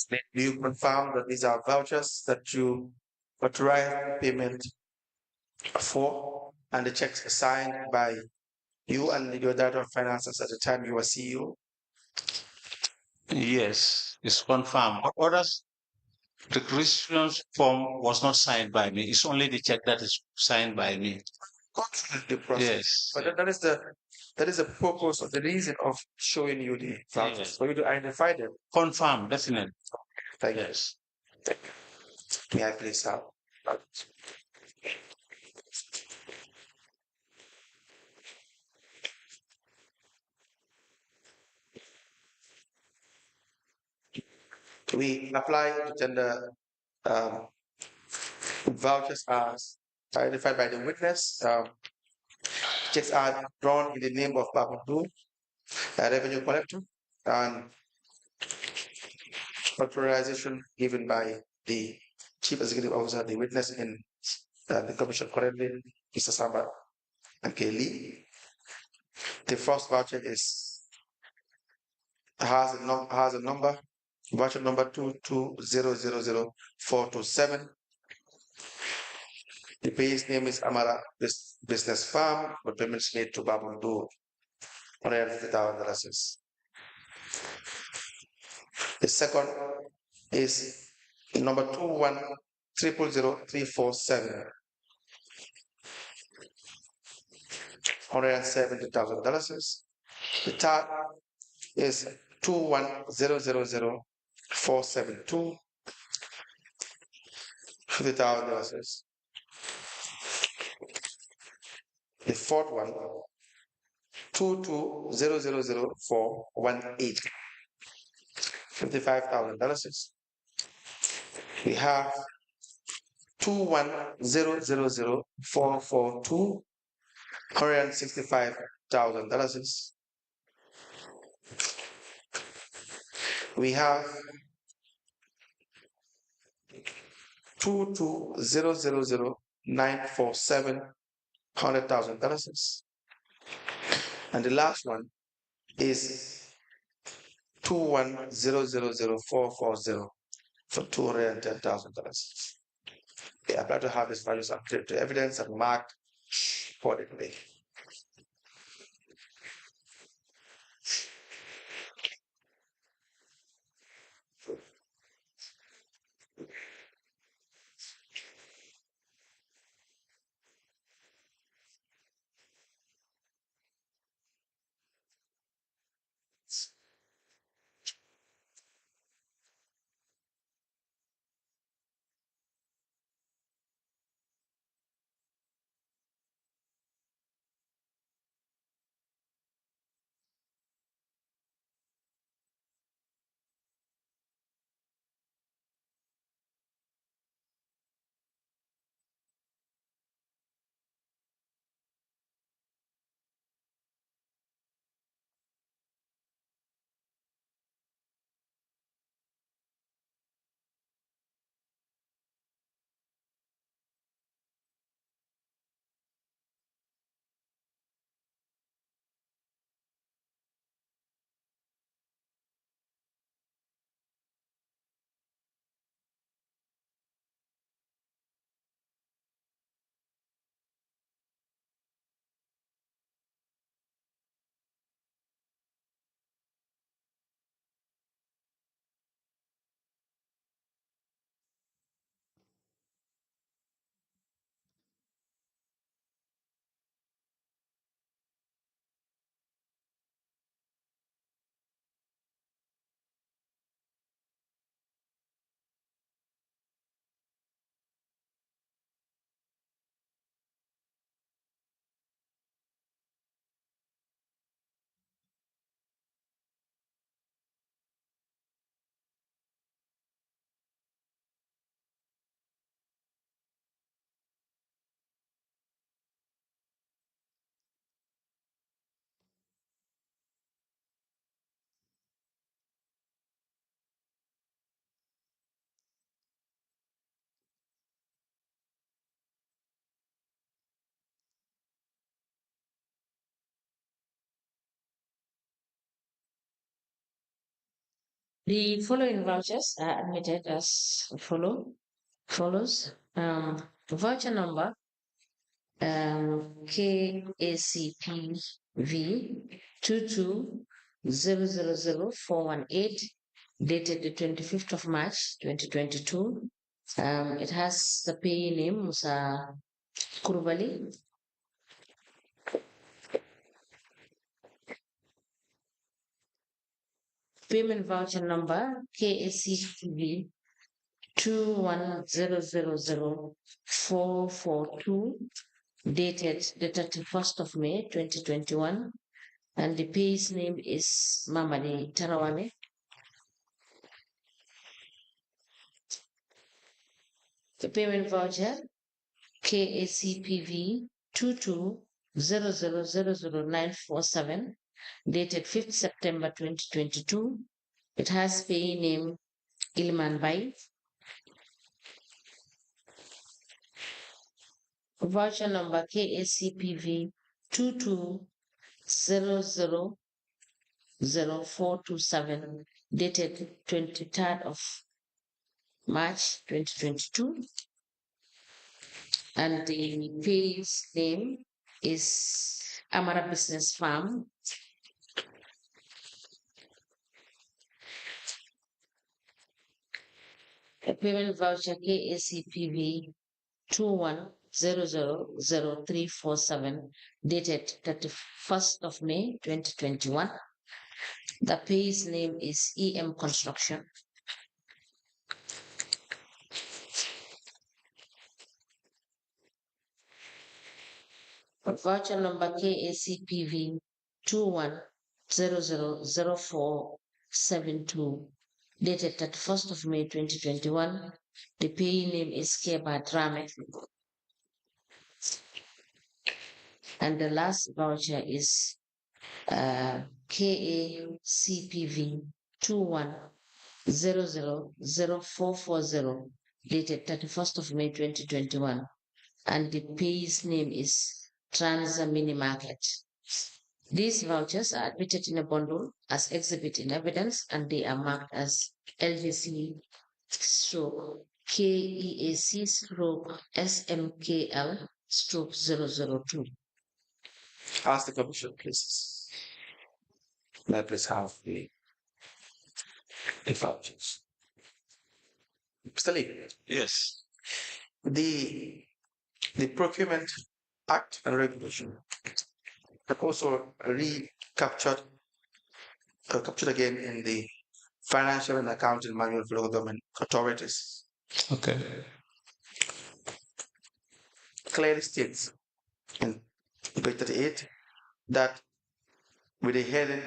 Do you confirm that these are vouchers that you authorized payment for, and the checks signed by you and your Director of Finances at the time you were CEO? Yes, it's confirmed. Orders The requisition form was not signed by me. It's only the check that is signed by me. The process. Yes. But that is the purpose of the reason of showing you the vouchers Yes. for you to identify them. Confirm, definitely. Thank Yes. you. May I please have? We apply to tender vouchers as identified by the witness. Checks are drawn in the name of Babandu, a revenue collector, and authorization given by the chief executive officer, the witness in the commission currently, Mr. Samba and Leigh. The first voucher has a number, voucher number 220000427. The payee's name is Amara Business Farm, but payments made to Babandu, $150,000. The second is number 2100347, $170,000. The third is 2100472, $50,000. The fourth one, 2200418, $55,000. We have 2100442, $165,000. We have 2200947, $100,000. And the last one is 2100440 for $210,000. I apply to have these values updated to evidence and marked accordingly. The following vouchers are admitted as follows. Voucher number KACPV 220000418, dated the 25th of March 2022. It has the payee name Musa Kurubali. Payment voucher number KACTV 210000442, dated the 31st of May 2021, and the payee's name is Mamadi Tarawale. The payment voucher KACPV 220000947, dated 5th September 2022. It has payee name Ilman Bai. Voucher number KACPV 220000427, dated 23rd of March 2022. And the payee's name is Amara Business Farm. A payment voucher KACPV 210000347, dated 31st of May 2021. The payee's name is EM Construction. Voucher number KACPV 21000472, dated 31st of May 2021. The payee name is Keba Drame. And the last voucher is KACPV 210000440, dated 31st of May 2021. And the payee's name is Transa Mini Market. These vouchers are admitted in a bundle as exhibit in evidence, and they are marked as LGC stroke KEAC stroke SMKL stroke 002. Ask the commission, please. May I please have the vouchers? Mr. Leigh. Yes. The Procurement Act and Regulation have also captured again in the Financial and Accounting Manual for Local Government Authorities. Okay. Clearly states in page 38 that with the heading,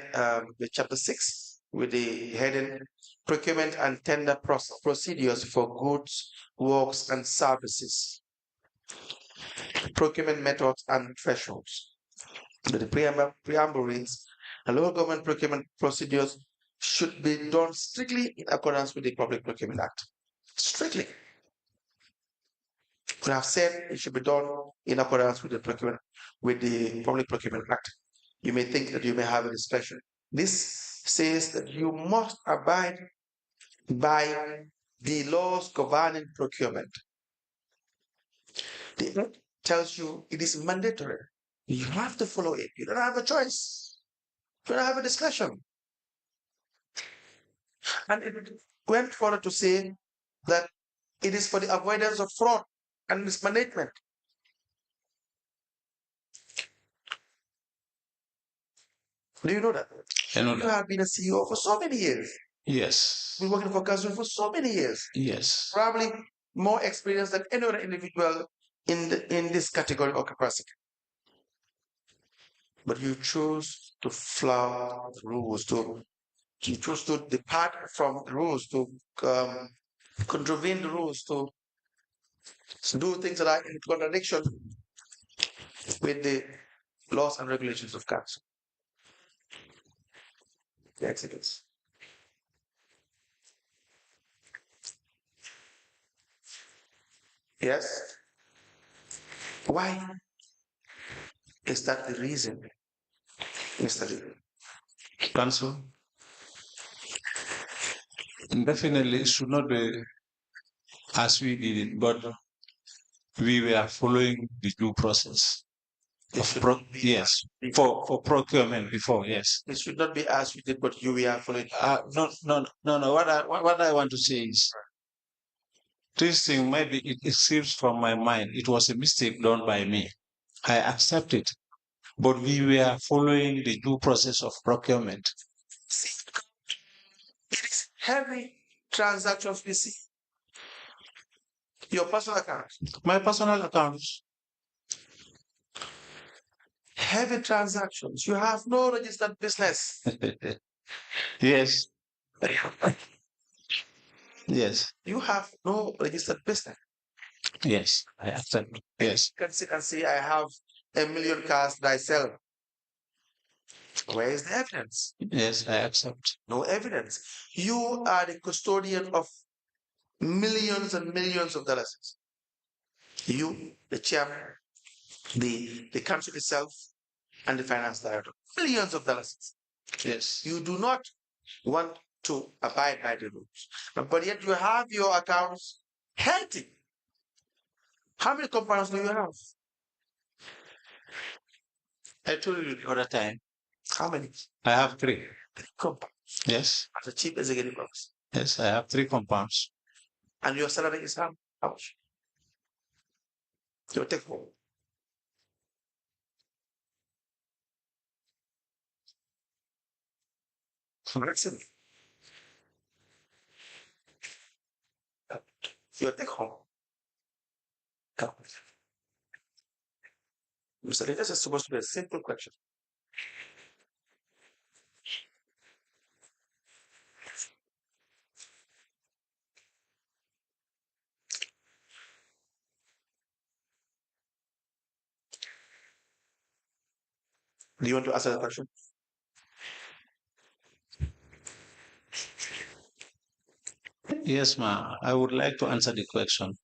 with chapter 6, with the heading Procurement and Tender Procedures for Goods, Works and Services, Procurement Methods and Thresholds. The preamble reads, the local government procurement procedures should be done strictly in accordance with the Public Procurement Act. Strictly. We have said it should be done in accordance with the Public Procurement Act. You may think that you may have a discretion. This says that you must abide by the laws governing procurement. The Act tells you it is mandatory. You have to follow it. You don't have a choice. You don't have a discretion. And it went further to say that it is for the avoidance of fraud and mismanagement. Do you know that? I know You that. have been a CEO for so many years. Yes. Been working for council for so many years. Yes. Probably more experience than any other individual in this category or capacity. But you choose to flout the rules, you choose to depart from the rules, to contravene the rules, to do things that are in contradiction with the laws and regulations of council. The exhibits. Yes? Why is that the reason, Mr. Leigh? Council. Definitely it should not be as we did it, but we were following the due process. Yes, for procurement before, yes. It should not be as you did, but you are following. No. What I want to say is, this thing maybe it escapes from my mind. It was a mistake done by me. I accept it, but we were following the due process of procurement. It is heavy transactions we see. Your personal account. My personal accounts. Heavy transactions. You have no registered business. Yes. Yes. You have no registered business. Yes. I accept. Yes. You can sit and say, I have 1 million cars that I sell. Where is the evidence? Yes, I accept. No evidence. You are the custodian of millions and millions of dollars. You, the chairman, the council itself, and the finance director. Millions of dollars. Yes. You do not want to abide by the rules. But yet you have your accounts healthy. How many compounds do you have? I told you the other time. How many? I have 3. 3 compounds. Yes. As a chief executive officer. Yes, I have 3 compounds. And your salary is how much? Your take home. Excellent. Your take home. Mr. Leigh, this is supposed to be a simple question. Do you want to answer the question? Yes, ma. I would like to answer the question.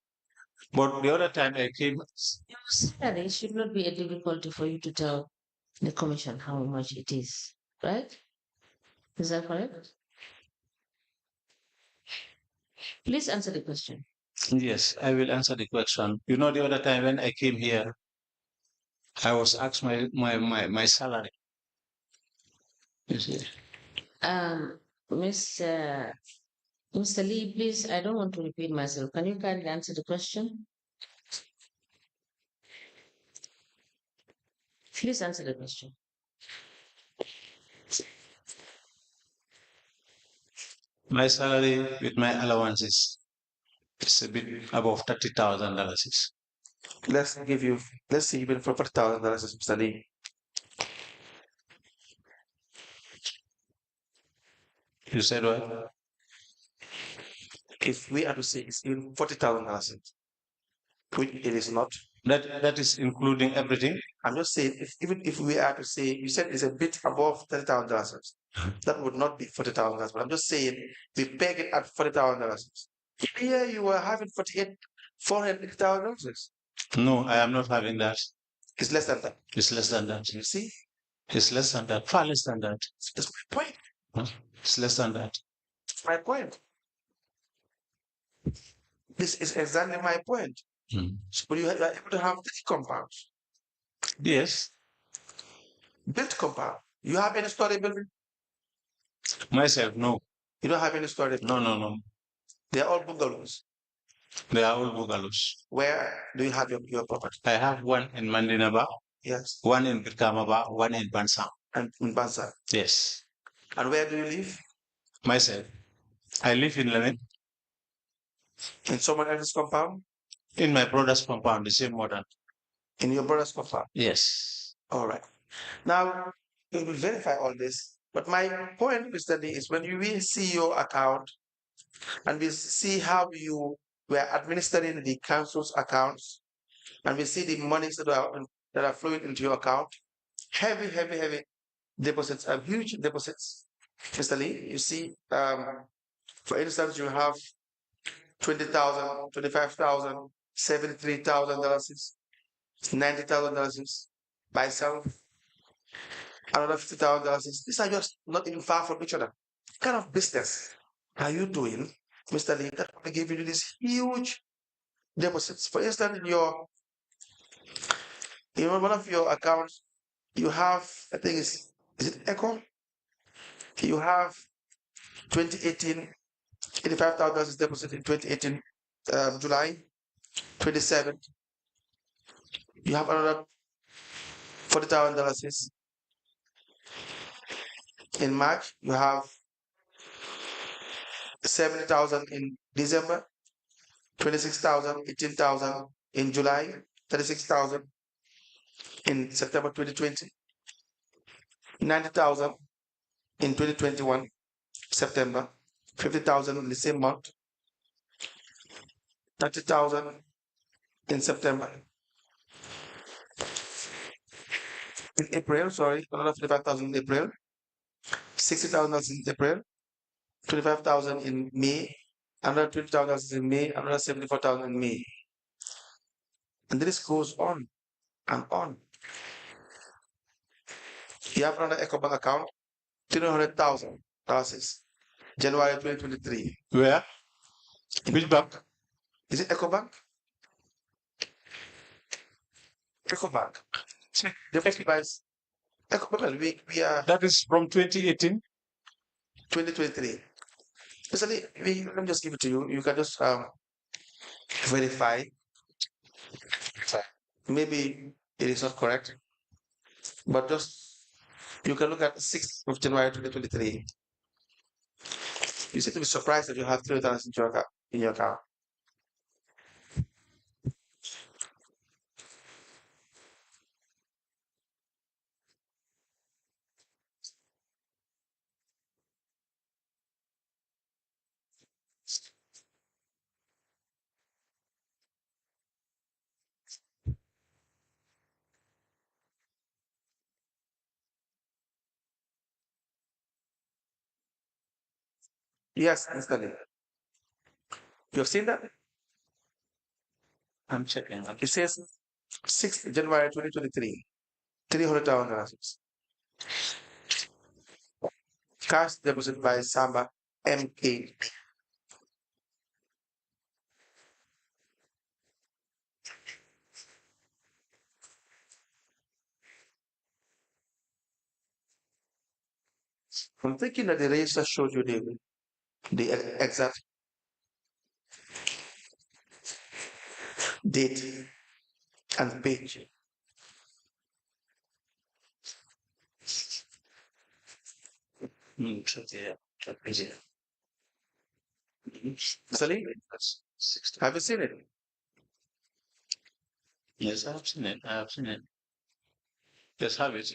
But the other time I came. Your salary should not be a difficulty for you to tell the commission how much it is, right? Is that correct? Please answer the question. Yes, I will answer the question. You know, the other time when I came here, I was asked my salary. You see? Mr. Leigh, please, I don't want to repeat myself. Can you kindly answer the question? Please answer the question. My salary with my allowances is a bit above $30,000. Let's see even for $40,000, Mr. Leigh. You said what? If we are to say it's even $40,000, which it is not. That is including everything. I'm just saying, even if we are to say, you said it's a bit above $30,000, that would not be $40,000. But I'm just saying, we peg it at $40,000. Here you are having $480,000. No, I am not having that. It's less than that. It's less than that. You see? It's less than that. Far less than that. That's my point. It's less than that. My point. This is exactly my point. But you are able to have 3 compounds. Yes. Built compound. You have any story building? Myself, no. You don't have any story building? No. They are all bungalows. They are all bungalows. Where do you have your property? I have one in Mandinaba. Yes. One in Birkamaba, one in Bansang. And in Bansa. Yes. And where do you live? Myself. I live in Lenin. In someone else's compound? In my brother's compound, the same modern. In your brother's compound? Yes. All right. Now, we will verify all this. But my point, Mr. Leigh, is when we see your account and we see how you were administering the council's accounts, and we see the monies that are flowing into your account, heavy deposits, huge deposits. Mr. Leigh, you see, for instance, you have $20,000, $25,000, $73,000, $90,000 by itself, another $50,000. These are just not even far from each other. What kind of business are you doing, Mr. Leigh, that will give you these huge deposits? For instance, in one of your accounts, you have, I think is it Echo? You have 2018, $85,000 is deposited in 2018, July 27. You have another $40,000 in March. You have 70,000 in December, 26,000, 18,000 in July, 36,000 in September 2020, 90,000 in 2021, September, 50,000 in the same month, 30,000 in September. In April, sorry, another 35,000 in April, 60,000 in April, 25,000 in May, another 20,000 in May, another 74,000 in May. And this goes on and on. You have another EcoBank account, $300,000, January 2023. Where? Which bank? Is it EcoBank? EcoBank. The first buys EcoBank. We are That is from 2018. 2023. Basically, let me just give it to you. You can just verify. Maybe it is not correct, but just you can look at 6th of January 2023. You seem to be surprised that you have $3,000 in your account. Yes, instantly. You have seen that? I'm checking. It says 6th January 2023, $300,000. Cash deposit by Samba MK. I'm thinking that the register showed you the exact date and page. Sally, have you seen it? Yes, I have seen it. I have seen it. Yes, have it.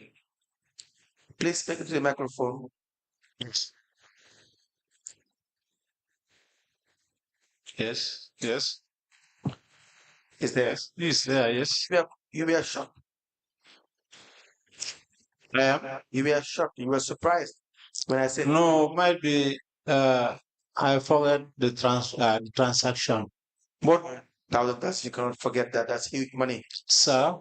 Please speak to the microphone. Yes. Yes. Yes. Is there? Yes. It's there. Yes. You were shocked. I am. You were shocked. You were surprised when I said No, might be. I forgot the transaction. what $1,000. You cannot forget that. That's huge money. Sir,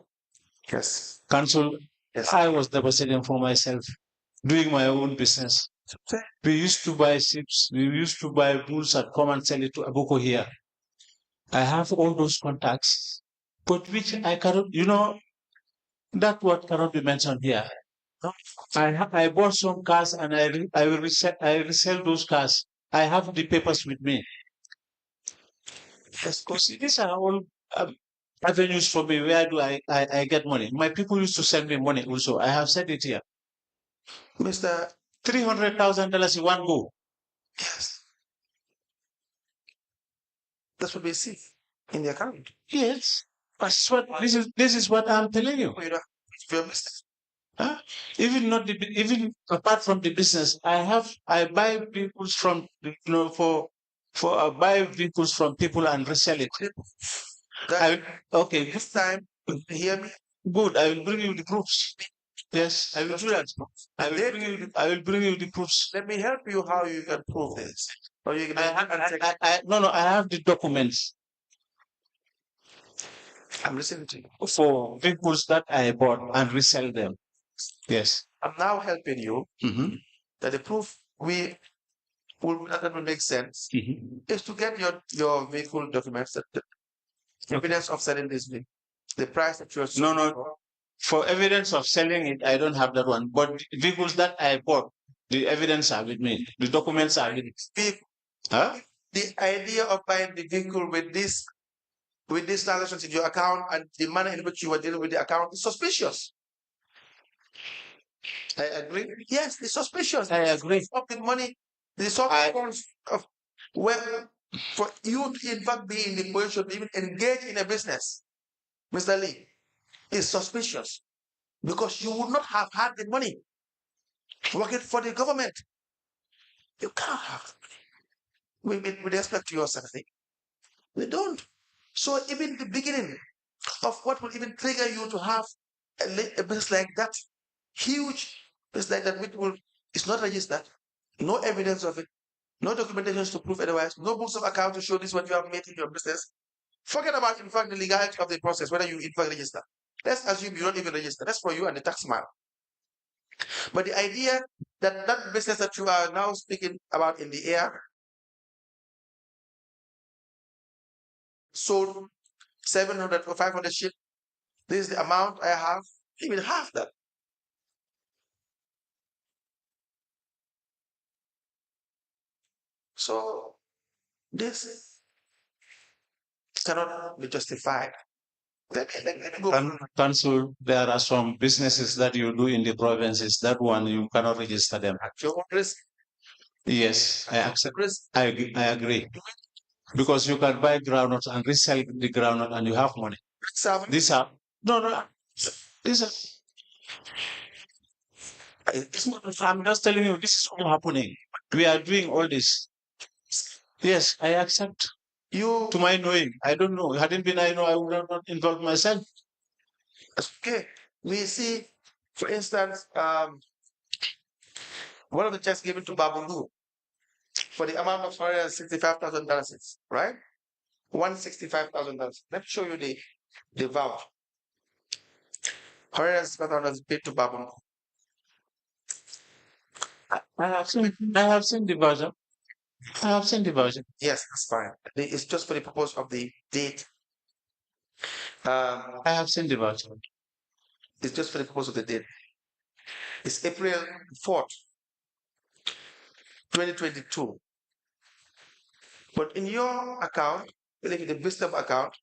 Yes. Council, Yes. I was depositing for myself, doing my own business. We used to buy ships. We used to buy bulls and come and sell it to Abuko here. I have all those contacts, but which I cannot, that what cannot be mentioned here. I bought some cars and I will resell those cars. I have the papers with me. Yes. You see, these are all avenues for me. Where do I get money? My people used to send me money also. I have said it here. Mr. $300,000 in one go. Yes. That's what we see in the account. Yes. This is what I'm telling you. Huh? Even apart from the business, I buy vehicles from I buy vehicles from people and resell it. Okay, This time, you hear me? good. I will bring you the proofs. Yes, I will do that. I will bring you the proofs. Let me help you how you can prove this. Or you can I have the documents I'm listening to you. for vehicles that I bought and resell them. Yes. I'm now helping you Mm-hmm. that the proof that will make sense Mm-hmm. is to get your vehicle documents, the evidence of selling this vehicle, the price that you're selling. No. For evidence of selling it, I don't have that one. But the vehicles that I bought, the evidence are with me. The documents are with me. Huh? The idea of buying the vehicle with this transactions in your account and the manner in which you are dealing with the account is suspicious. I agree. Yes, it's suspicious. I agree. Of the money, the soft funds of where for you to in fact be in the position to even engage in a business, Mr. Leigh, is suspicious because you would not have had the money working for the government. You can't have with respect to your salary. We don't. So even the beginning of what will even trigger you to have a business like that, huge business like that, which will is not registered, no evidence of it, no documentations to prove otherwise, no books of account to show this what you have made in your business. Forget about, in fact, the legality of the process, whether you in fact register. Let's assume you don't even register. That's for you and the tax man. But the idea that that business that you are now speaking about in the air sold 700 or 500 ships, this is the amount I have, even half that. So this cannot be justified. Let me go. Council, there are some businesses that you do in the provinces. That one you cannot register them. At your own risk. Yes, I accept. Risk. I agree. Because you can buy groundnuts and resell the groundnut and you have money. These are no. These are. I'm just telling you, this is all happening. We are doing all this. Yes, I accept. You To my knowing, I don't know. Hadn't been I know, I would have not involved myself. okay. We see, for instance, one of the checks given to Babundu for the amount of $165,000, right? $165,000. Let me show you the voucher. $165,000 paid to Babundu. I have seen the version. I have seen the version. Yes, that's fine. It's just for the purpose of the date. I have seen the version. It's just for the purpose of the date. It's April 4th, 2022. But in your account, like the wisdom account,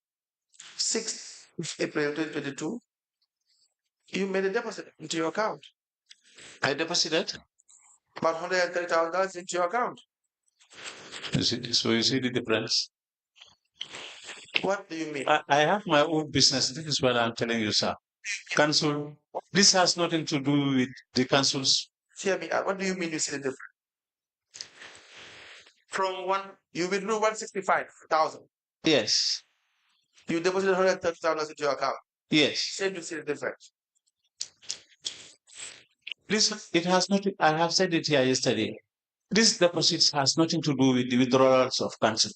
6th April 2022, you made a deposit into your account. I deposited. About $130,000 into your account. So you see the difference. What do you mean? I have my own business. This is what I'm telling you, sir. Council, this has nothing to do with the council's. Hear me out. What do you mean you see the difference? From you withdrew 165,000. Yes. You deposited 130,000 into your account. Yes. Say you see the difference. This it has nothing. I have said it here yesterday. This deposit has nothing to do with the withdrawals of council.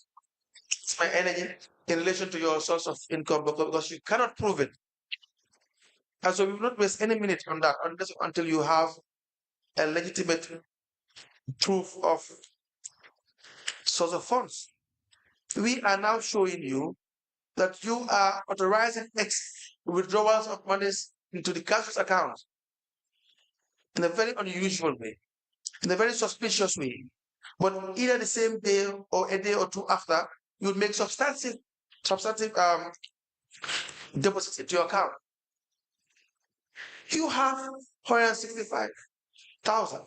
It's my energy in relation to your source of income because you cannot prove it. And so we will not waste any minute on that until you have a legitimate proof of source of funds. We are now showing you that you are authorizing withdrawals of monies into the council's account in a very unusual way, in a very suspicious way. But either the same day or a day or two after, you would make substantive deposits into your account. You have 165,000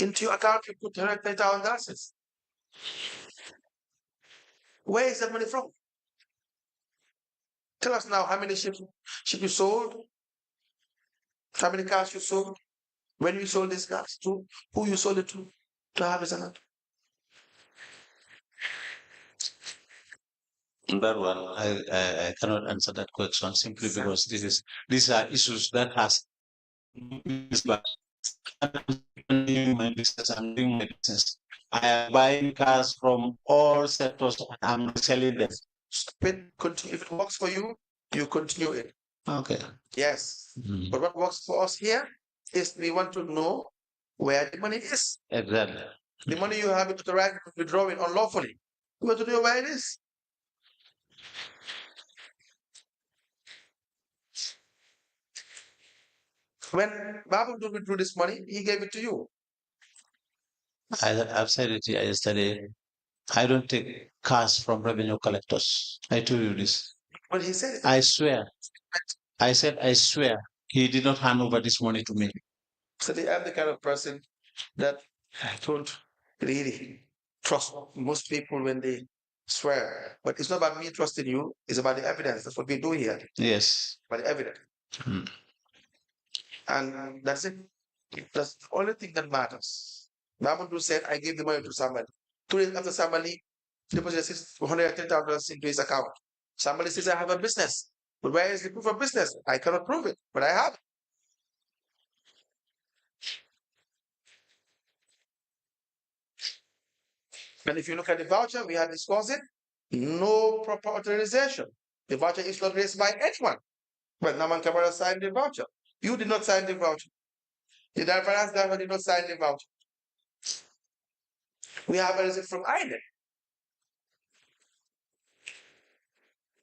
into your account. You put $130,000. Where is that money from? Tell us now how many ships you sold, how many cars you sold, when you sold these cars, to who you sold it to have it or not. That one, I cannot answer that question simply because these are issues that has I'm doing my business. I'm doing my business. I am buying cars from all sectors and I'm selling them. Continue. If it works for you, you continue it. Okay. Yes. But what works for us here is we want to know where the money is. Exactly. The money you have to right withdrawing unlawfully. We want to know where it is. When Babu withdrew this money, he gave it to you. I've said it yesterday. I don't take cash from revenue collectors. I told you this. But he said, I swear. I said, I swear, he did not hand over this money to me. So I'm the kind of person that I don't really trust most people when they swear. But it's not about me trusting you, it's about the evidence. That's what we do here. Yes. By the evidence. And that's it. That's the only thing that matters. Mamadou said, I gave the money to somebody. 2 days after somebody deposited $110,000 into his account. Somebody says, I have a business. But where is the proof of business? I cannot prove it, but I have it. And if you look at the voucher, we had discussed it. No proper authorization. The voucher is not raised by anyone. But Naman Kamara signed the voucher. You did not sign the voucher. The finance driver did not sign the voucher. We have a receipt from INEC.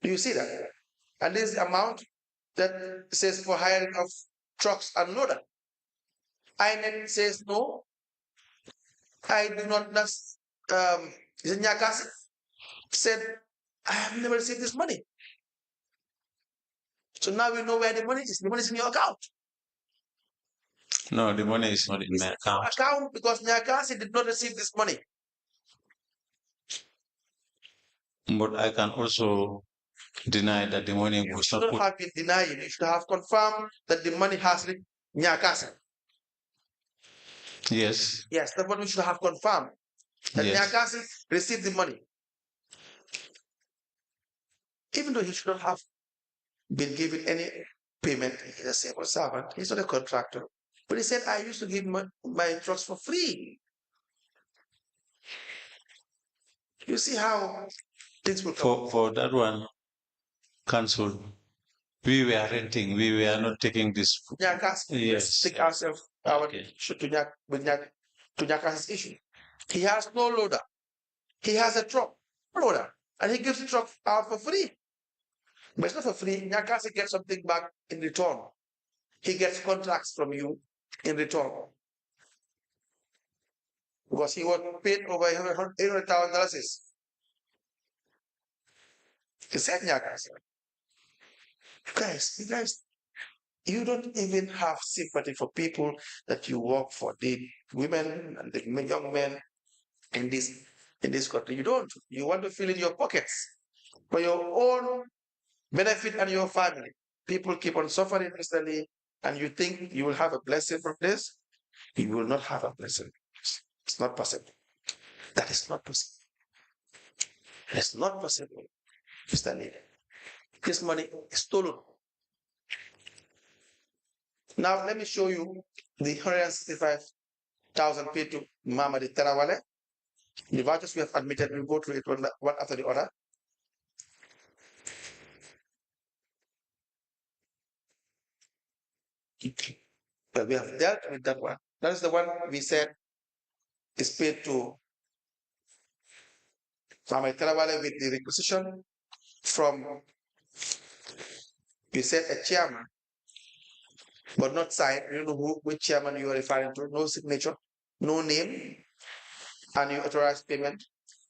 Do you see that? And this is the amount that says for hiring of trucks and loader. INEC says no. I do not. Nyakasi said, I have never received this money. So now we know where the money is. The money is in your account. No, the money is not in my account. Because Nyakasi did not receive this money. But I can also deny that the money was not put. You put. should have been denying. You should have confirmed that the money has reached Nyakasi. Yes. Yes, that's what we should have confirmed. That Nyakasi received the money. Even though he should not have been given any payment, he's a civil servant, he's not a contractor. But he said, I used to give my trucks for free. You see how things will come. For that one, council, we were renting, we were not taking this. Yes. Take ourselves to Nyakasi's issue. He has no loader. He has a truck loader. And he gives the truck out for free. But it's not for free. Nyakasi gets something back in return. He gets contracts from you in return. Because he was paid over $800,000. He said Nyakasi. You guys, you don't even have sympathy for people that you work for, the women and the young men in this country. You don't. You want to fill in your pockets for your own benefit and your family. People keep on suffering instantly, and you think you will have a blessing from this. You will not have a blessing. It's not possible. That is not possible. It's not possible, Mr. Leigh. This money is stolen. Now let me show you the 165,000 paid to Mamadi Terawale. The vouchers we have admitted, we'll go through it one after the other. But we have dealt with that one. That is the one we said is paid to Mamadi Terawale with the requisition from, we said, a chairman, but not signed. You know which chairman you are referring to. No signature, no name, and you authorize payment.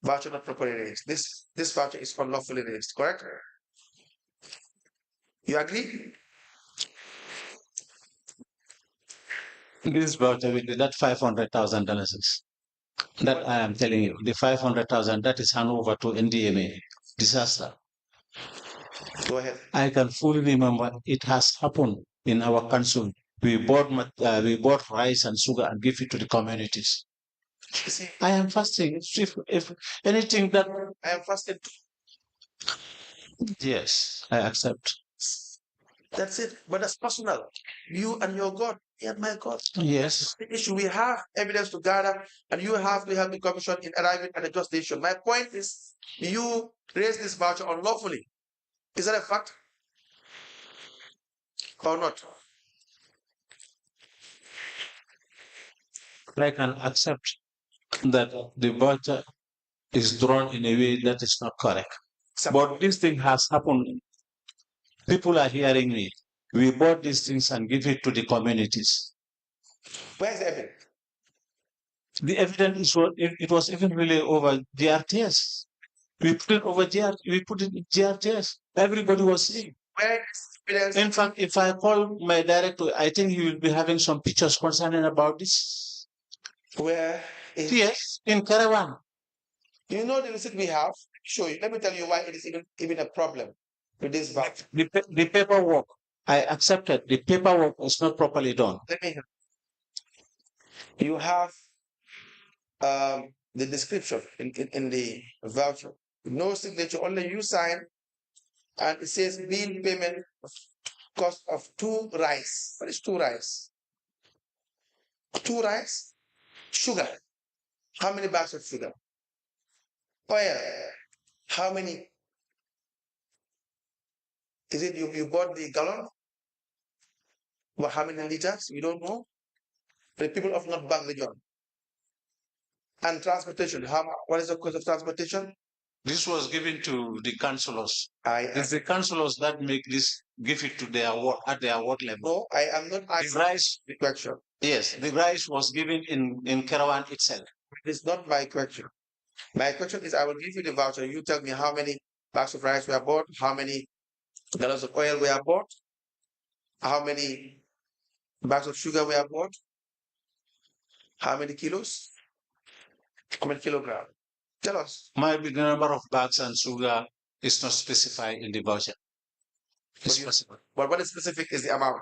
Voucher not properly raised. This voucher is unlawfully raised, correct? You agree? This voucher with that $500,000 that I am telling you, the 500,000 that is handed over to NDMA disaster. Go ahead. I can fully remember it has happened in our council. We bought rice and sugar and give it to the communities. See, I am fasting. If anything that I am fasting. Yes, I accept. That's it. But that's personal. You and your God. And my God. Yes. The issue, we have evidence to gather, and you have to help the commission in arriving at a just decision. My point is, you raised this voucher unlawfully. Is that a fact? Or not? I can accept that the voucher is drawn in a way that is not correct. But this thing has happened. People are hearing me. We bought these things and give it to the communities. Where's the evidence? The evidence is it was even really over GRTS. We put it over we put it in GRTS. Everybody was seeing. Where is evidence? In fact, if I call my director, I think he will be having some pictures concerning about this. Where is? Yes, in Caravan. You know the receipt we have? Show you. Let me tell you why it is even a problem with this voucher. The paperwork, I accepted. The paperwork was not properly done. Let me help. You have the description in the voucher. No signature, only you sign, and it says bill payment cost of 2 rice. What is 2 rice? 2 rice, sugar. How many bags of sugar? Oil. How many? Is it you bought the gallon? Well, how many liters? We don't know. The people of North Bank region. And transportation. What is the cost of transportation? This was given to the councillors. It's the councillors that make this, give it to their ward at their ward level. No, I am not asking the rice. the question. Yes, the rice was given in Caravan itself. It's not my question. My question is, I will give you the voucher. You tell me how many bags of rice we have bought, how many gallons of oil we have bought, how many bags of sugar we have bought, how many kilos, how many kilograms. Tell us. Might be the number of bags and sugar is not specified in the voucher. But what is specific is the amount.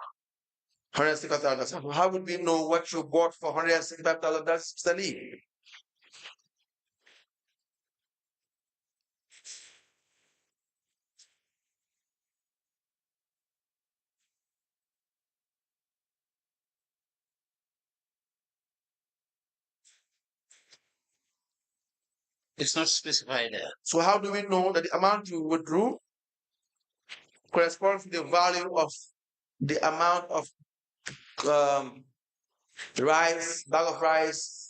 $165,000. How would we know what you bought for $165,000, Mr. Leigh? It's not specified there. So how do we know that the amount you withdrew corresponds to the value of the amount of rice, bag of rice,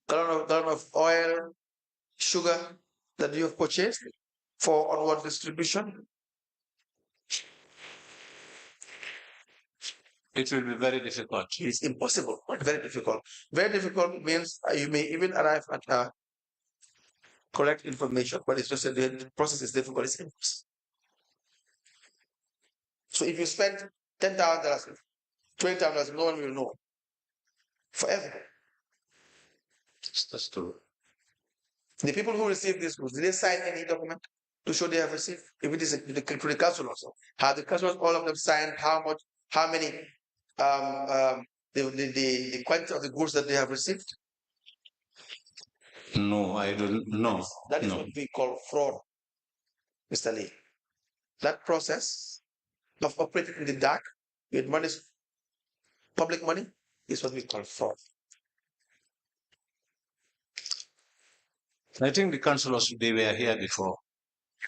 gallon of oil, sugar that you have purchased for onward distribution? It will be very difficult. It's impossible, but very difficult. Very difficult means you may even arrive at correct information, but it's just that the process is difficult. It's impossible. So if you spend $10,000, $20,000, no one will know. Forever. That's true. The people who receive these goods, did they sign any document to show they have received? If it is to the council also, have the customers all of them signed how much, how many, the quantity of the goods that they have received? No, I don't know. That is what we call fraud, Mr. Leigh. That process of operating in the dark with money, public money, is what we call fraud. I think the councillors, they were here before. I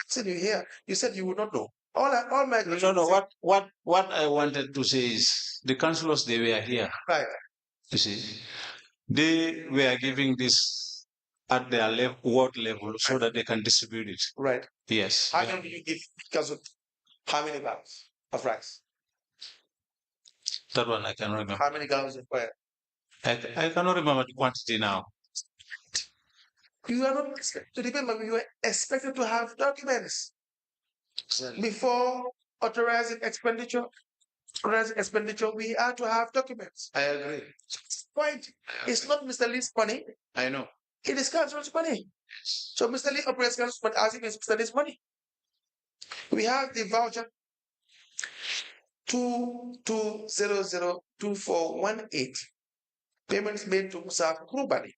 said you here. You said you would not know. All my No. What I wanted to say is the councillors, they were here. Right. You see, they were giving this at their ward level so that they can distribute it. Right. Yes. How many do you give council? How many bags of rice? That one I cannot remember. How many gallons of oil? I cannot remember the quantity now. You are not expected to remember. You are expected to have documents before authorizing expenditure. Authorizing expenditure, we are to have documents. I agree. Point. It's not Mr. Lee's money. I know. It is council's money. So Mr. Leigh operates council's money as if it's Mr. Lee's money. We have the voucher 22002418. Payments made to Musa Krubani.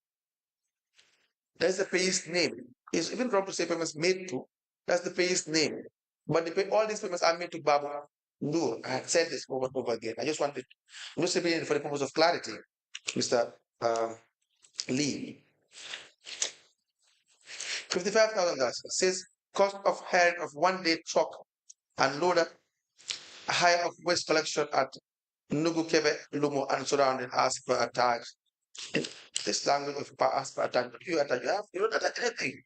That's the payee's name. It's even wrong to say payments made to. That's the payee's name. But all these payments are made to Babu Nur. I had said this over and over again. I just wanted, I'm just saying for the purpose of clarity, Mr. Leigh. $55,000 says cost of hiring of one-day truck and loader, hire of waste collection at Nugukebe, Lumo, and surrounding as per attached. In this language of as per attached, you don't attach anything.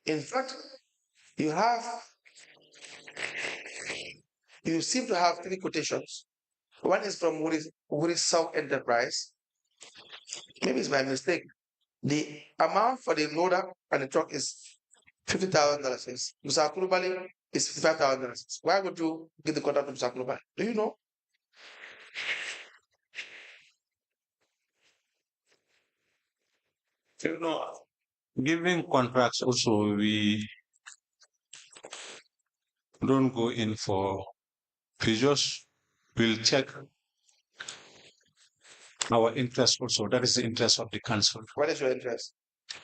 In fact, you seem to have three quotations. One is from Woody South Enterprise. Maybe it's my mistake. The amount for the loader and the truck is $50,000. Mr. Kulubali is $55,000. Why would you give the contract to Mr. Kulubali? Do you know? You know, giving contracts also, we don't go in for, we just will check our interest also. That is the interest of the council. What is your interest?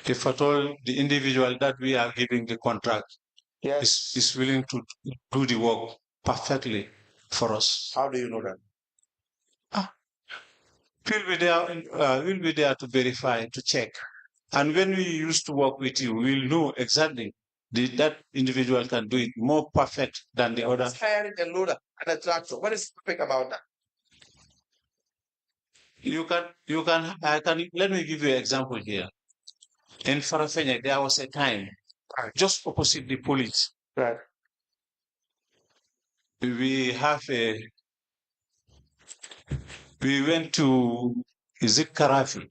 If at all the individual that we are giving the contract Yes. is willing to do the work perfectly for us. How do you know that? We'll be there to verify, to check. And when we used to work with you, we'll know exactly that individual can do it more perfect than the other. Hiring a loader and a tractor. What is perfect about that? Let me give you an example here. In Farafenye, there was a time just opposite the police. Right. We went to, is it Karafi,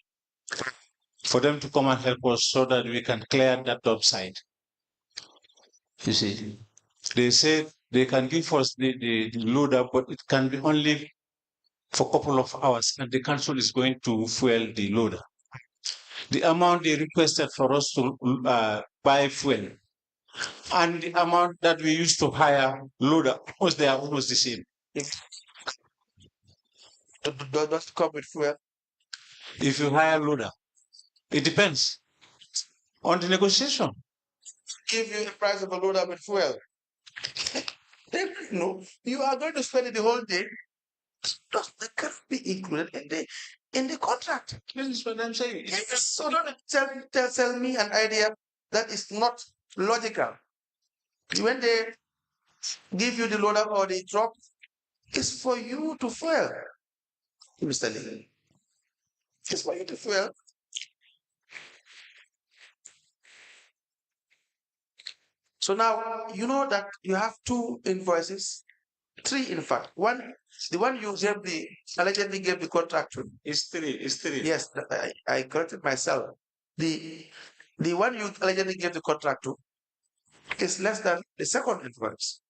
for them to come and help us so that we can clear that dump site. You see, they said they can give us the loader, but it can be only for a couple of hours, and the council is going to fuel the loader. The amount they requested for us to buy fuel and the amount that we used to hire loader was almost the same. Does come with fuel? If you hire loader, it depends on the negotiation. Give you the price of a loader with fuel. No, you are going to spend it the whole day. That can be included in the contract. This is what I'm saying. Yes, so don't tell me an idea that is not logical. When they give you the loader or the truck, it's for you to fuel, Mr. Leigh. It's for you to fuel. So now you know that you have two invoices, three in fact. One, the one you allegedly gave the contract to. It's three. Yes, I corrected myself. The one you allegedly gave the contract to is less than the second invoice.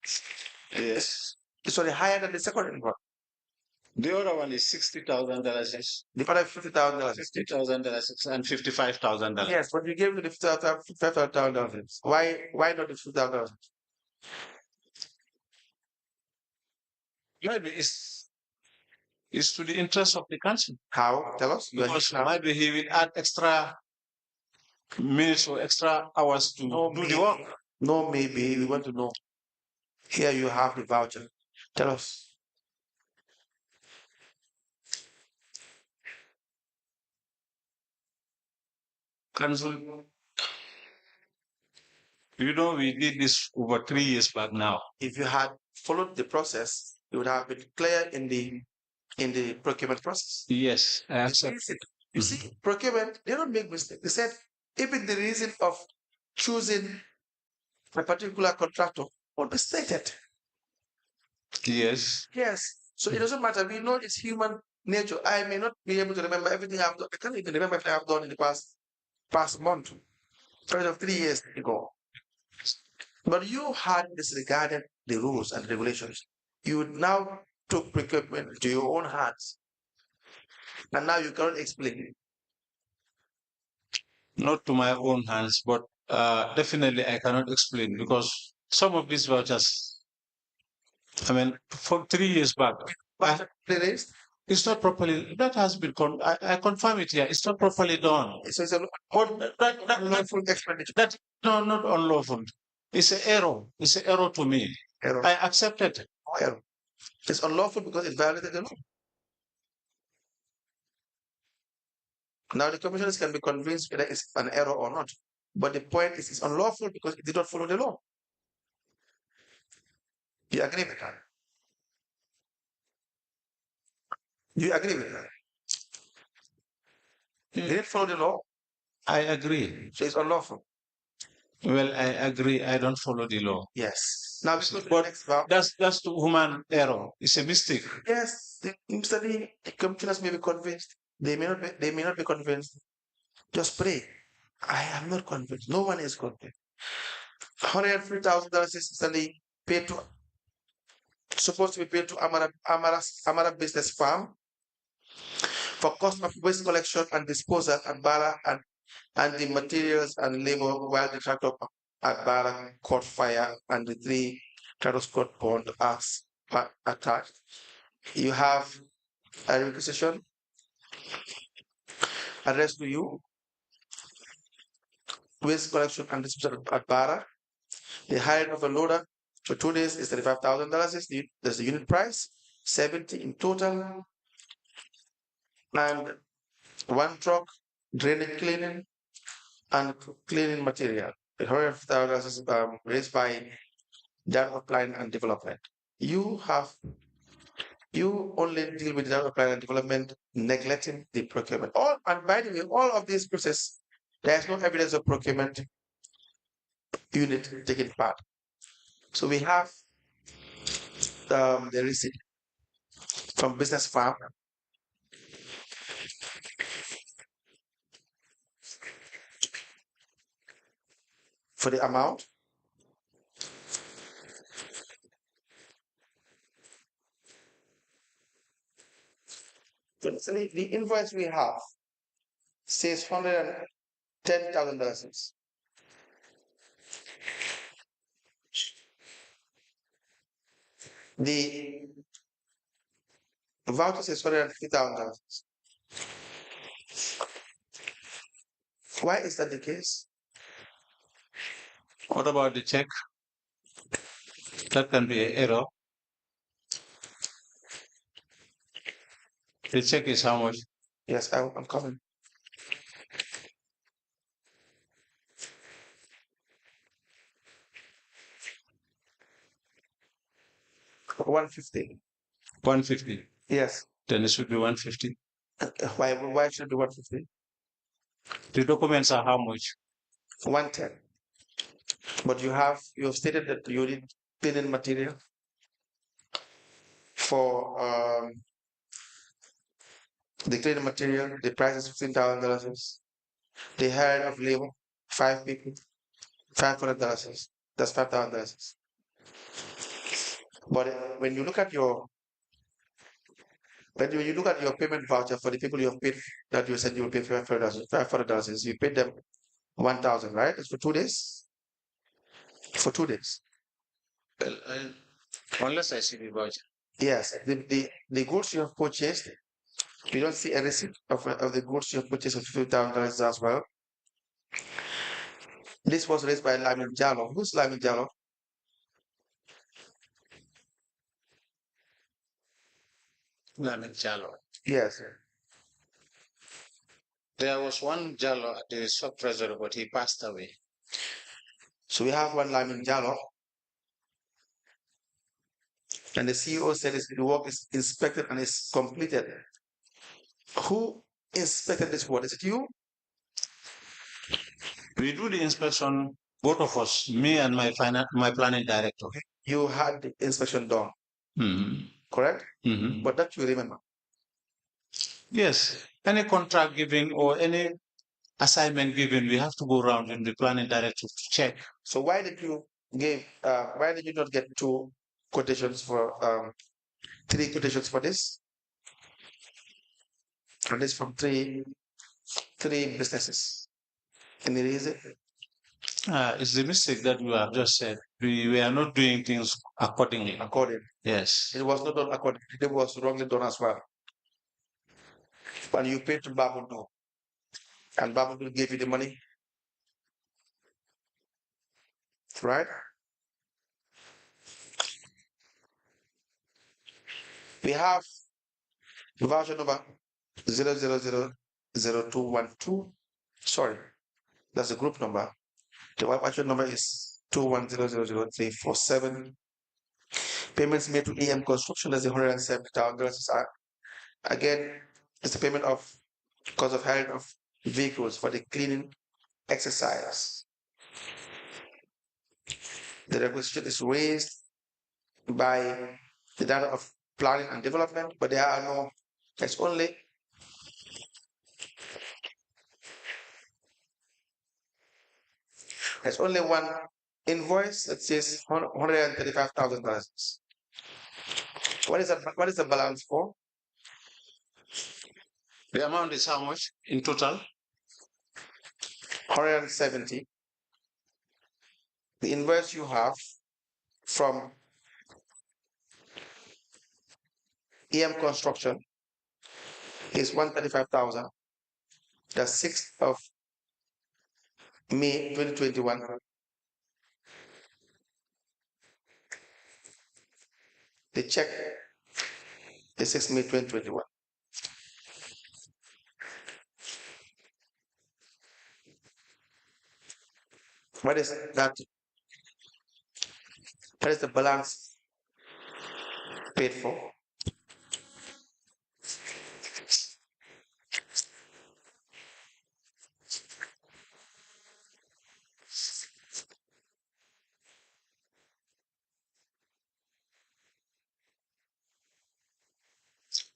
Yes. Sorry, higher than the second invoice. The other one is $60,000. The other $50,000. $50,000 and $55,000. Yes, but you gave me the $55,000. Why not the $50,000? Maybe it's to the interest of the council. How? Tell us. Because maybe he will add extra minutes or extra hours to do the work. No, maybe. We want to know. Here you have the voucher. Tell us. Council, you know, we did this over 3 years back now. If you had followed the process, you would have been clear in the procurement process. Yes, I accept. You see, procurement, they don't make mistakes. They said even the reason of choosing a particular contractor would be stated. Yes. Yes. So it doesn't matter. We know it's human nature. I may not be able to remember everything I've done. I can't even remember everything I've done in the past month, 3 years ago. But you had disregarded the rules and regulations. You now took procurement into your own hands. And now you cannot explain. Not to my own hands, but definitely I cannot explain because some of these vouchers, I mean, for 3 years back, it's not properly, that has been, I confirm it here, it's not properly done. So it's a unlawful expenditure. No, not unlawful. It's an error. It's an error to me. Error. I accept it. Error. It's unlawful because it violated the law. Now the commissioners can be convinced whether it's an error or not. But the point is it's unlawful because it did not follow the law. Do you agree with that? Do you agree with that? They didn't follow the law. I agree. So it's unlawful. Well, I agree. I don't follow the law. Yes. Now we go to the But next vow. that's the human error. It's a mistake. Yes, Mr. Lee, the commissioners may be convinced. They may not be convinced. Just pray. I am not convinced. No one is convinced. $103,000 is suddenly paid to, supposed to be paid to Amara Business Farm for cost of waste collection and disposal at Bara and the materials and labor while the tractor at Bara caught fire and the three tractors got burned as attached. You have a requisition addressed to you, waste collection and disposal at Bara. The hire of a loader for 2 days is $35,000. That's the unit price, 70 in total. And one truck, drainage cleaning, and cleaning material. The $100,000 is raised by data plan and development. You only deal with data plan and development, neglecting the procurement. And by the way, all of these process, there is no evidence of procurement unit taking part. So we have the receipt from business farm for the amount. So the invoice we have says $110,000. The voucher says $150,000. Why is that the case? What about the check? That can be an error. The check is how much? Yes, I'm coming. $150. 150. Yes. Then it should be 150. Why should it be 150? The documents are how much? 110. But you have stated that you need cleaning material for the cleaning material. The price is $15,000. The hire of labor, 5 people, $500. That's $5,000. But when you look at your payment voucher for the people you have paid, that you said you will pay $500, you paid them 1,000, right? It's for 2 days. For 2 days. Well, unless I see the voucher. Yes, the goods you have purchased, you don't see a receipt of the goods you have purchased of $50,000 as well. This was raised by Lamin Jallo. Who's Lamin Jallo? Lamin Jallo. Yes. There was one Jallo at the sub-treasurer, but he passed away. So we have one Lamin Jallo. And the CEO said the work is inspected and is completed. Who inspected this work? Is it you? We do the inspection, both of us, me and my planning director. You had the inspection done, correct? But that you remember. Yes. Any contract given or any assignment given, we have to go around in the planning director to check. So why did you not get 2 quotations for 3 quotations for this? And this from three businesses. Any reason? It's the mistake that you have just said. We are not doing things accordingly. Yes. It was not done accordingly. It was wrongly done as well. When you paid to Babudu, and Babudu gave you the money, right? We have voucher number 0000212. Sorry, that's the group number. The voucher number is 210000347. Payments made to EM Construction, that's the $170,000. Again, it's the payment of cost of hiring of vehicles for the cleaning exercise. The requisition is raised by the data of planning and development, but there are no, there's only one invoice that says $135,000. What is that? What is the balance for? The amount is how much in total? 170. The invoice you have from EM Construction is 135,000. The 6th of May 2021. The check is 6th May 2021. What is that? What is the balance paid for?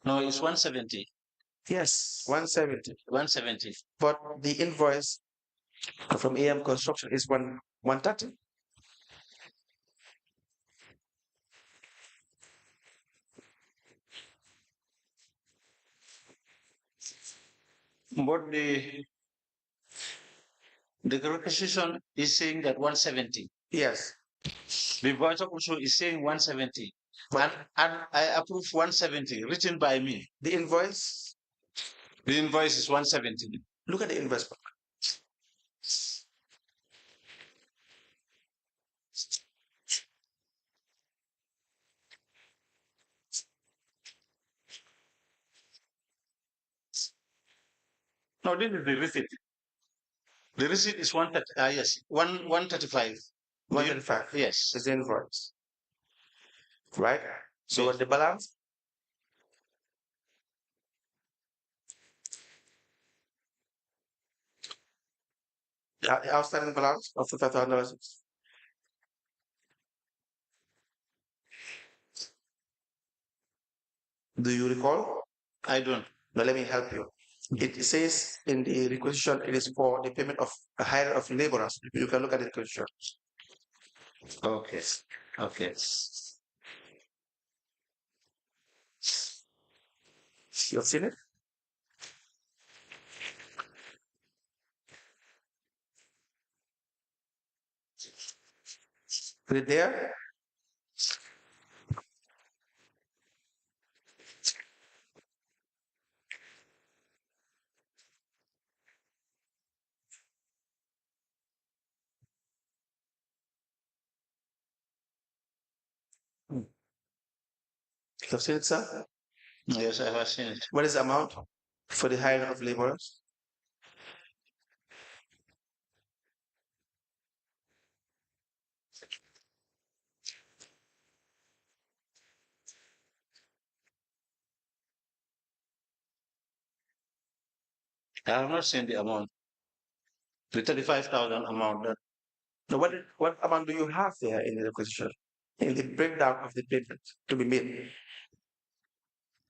No, it's 170. Yes, 170. 170. But the invoice from AM Construction is 130. But the requisition is saying that 170. Yes. The voucher also is saying 170. And I approve 170 written by me. The invoice? The invoice is 170. Look at the invoice book. No, this is the receipt. The receipt is 130. Yes, 135. 135. Yes. Is the invoice. Right? So Yes. what the balance? The outstanding balance of $5,000. Do you recall? I don't. Now let me help you. It says in the requisition it is for the payment of a hire of laborers. You can look at the requisition. Okay. Okay. You've seen it? Is it there? You've seen it, sir? Yes, I have seen it. What is the amount for the hiring of laborers? I have not seen the amount. The 35,000 amount. Now, what amount do you have there in the requisition? In the breakdown of the payment to be made,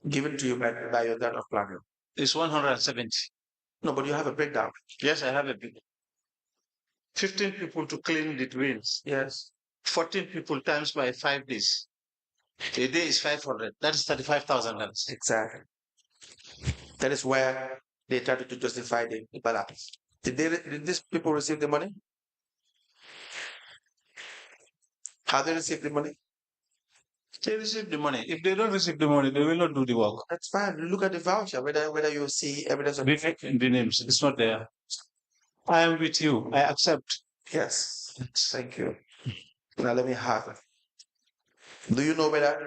given to you by your data of planning. It's 170. No, but you have a breakdown. Yes, I have a bit. 15 people to clean the drains. Yes. 14 people times by 5 days. A day is 500. That is $35,000. Exactly. That is where they try to justify the balance. Did these people receive the money? How they receive the money? They receive the money. If they don't receive the money, they will not do the work. That's fine. Look at the voucher, whether you see evidence of The names, it's not there. I am with you. I accept. Yes. Thank you. Now let me have it. Do you know whether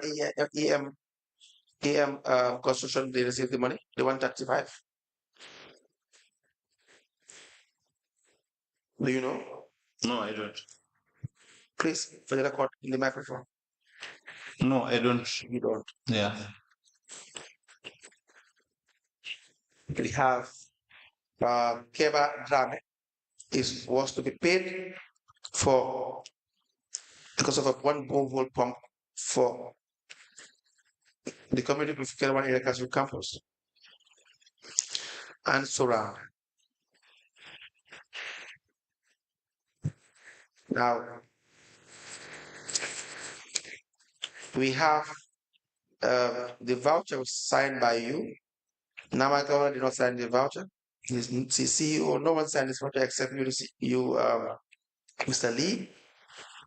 EM construction they receive the money? The 135? Do you know? No, I don't. Please, for the record, in the microphone. No, I don't. You don't. Yeah. We have Keba Drame was to be paid for because of a one borehole pump for the community of Kelwan Area Council campus and surround. Now, we have the voucher was signed by you. Namakawa did not sign the voucher. His CEO, no one signed this voucher except you, Mr. Leigh.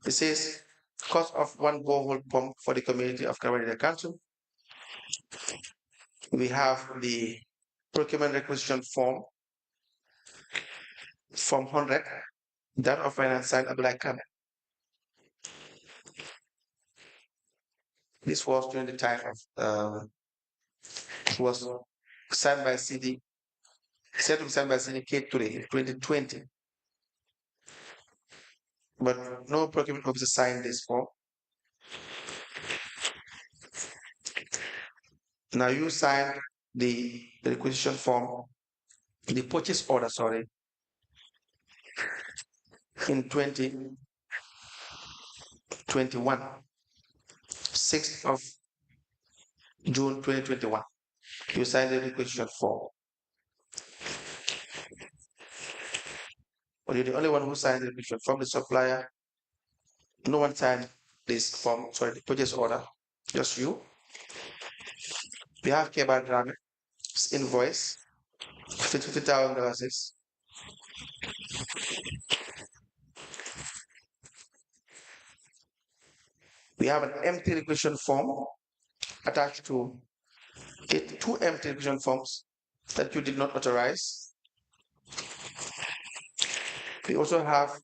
It says cost of one borehole pump for the community of Carolina Council. We have the procurement requisition form, Form 100, that of finance signed Abdullah Khan. This was during the time of, it was signed by CD, said to be signed by Syndicate today in 2020. But no procurement officer signed this form. Now you signed the requisition form, the purchase order, sorry, in 2021, 6th of June 2021. You signed the requisition form. But you're the only one who signed the requisition from the supplier. No one signed this form, sorry, the purchase order, just you. We have Keba Drame, invoice, $50,000. We have an empty requisition form attached to it, two empty requisition forms that you did not authorize. We also have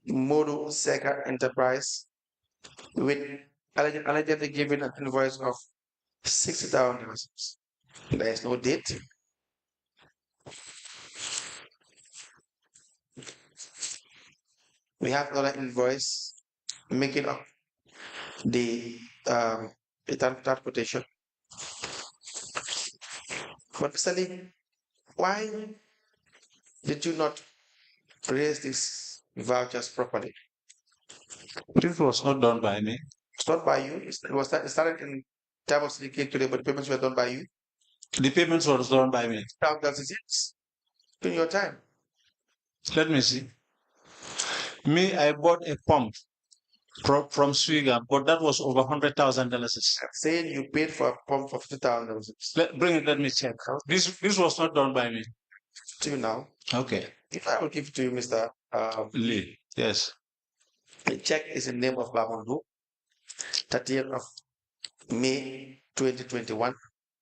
Modu Sega Enterprise with allegedly given an invoice of $60,000. There is no date. We have another invoice making up the transportation. But Mr. Leigh, why did you not raise these vouchers properly? This was not done by me. It's not by you. It started in time of syndicate today, but the payments were done by you. The payments was done by me. That's it. In your time. Let me see. Me, I bought a pump from Swiga, but that was over $100,000. Saying you paid for a pump for $50,000. Bring it. Let me check. This was not done by me. To you now. Okay. If I will give it to you, Mr. Leigh. Yes. The check is in name of Bamundu, 30th of May 2021,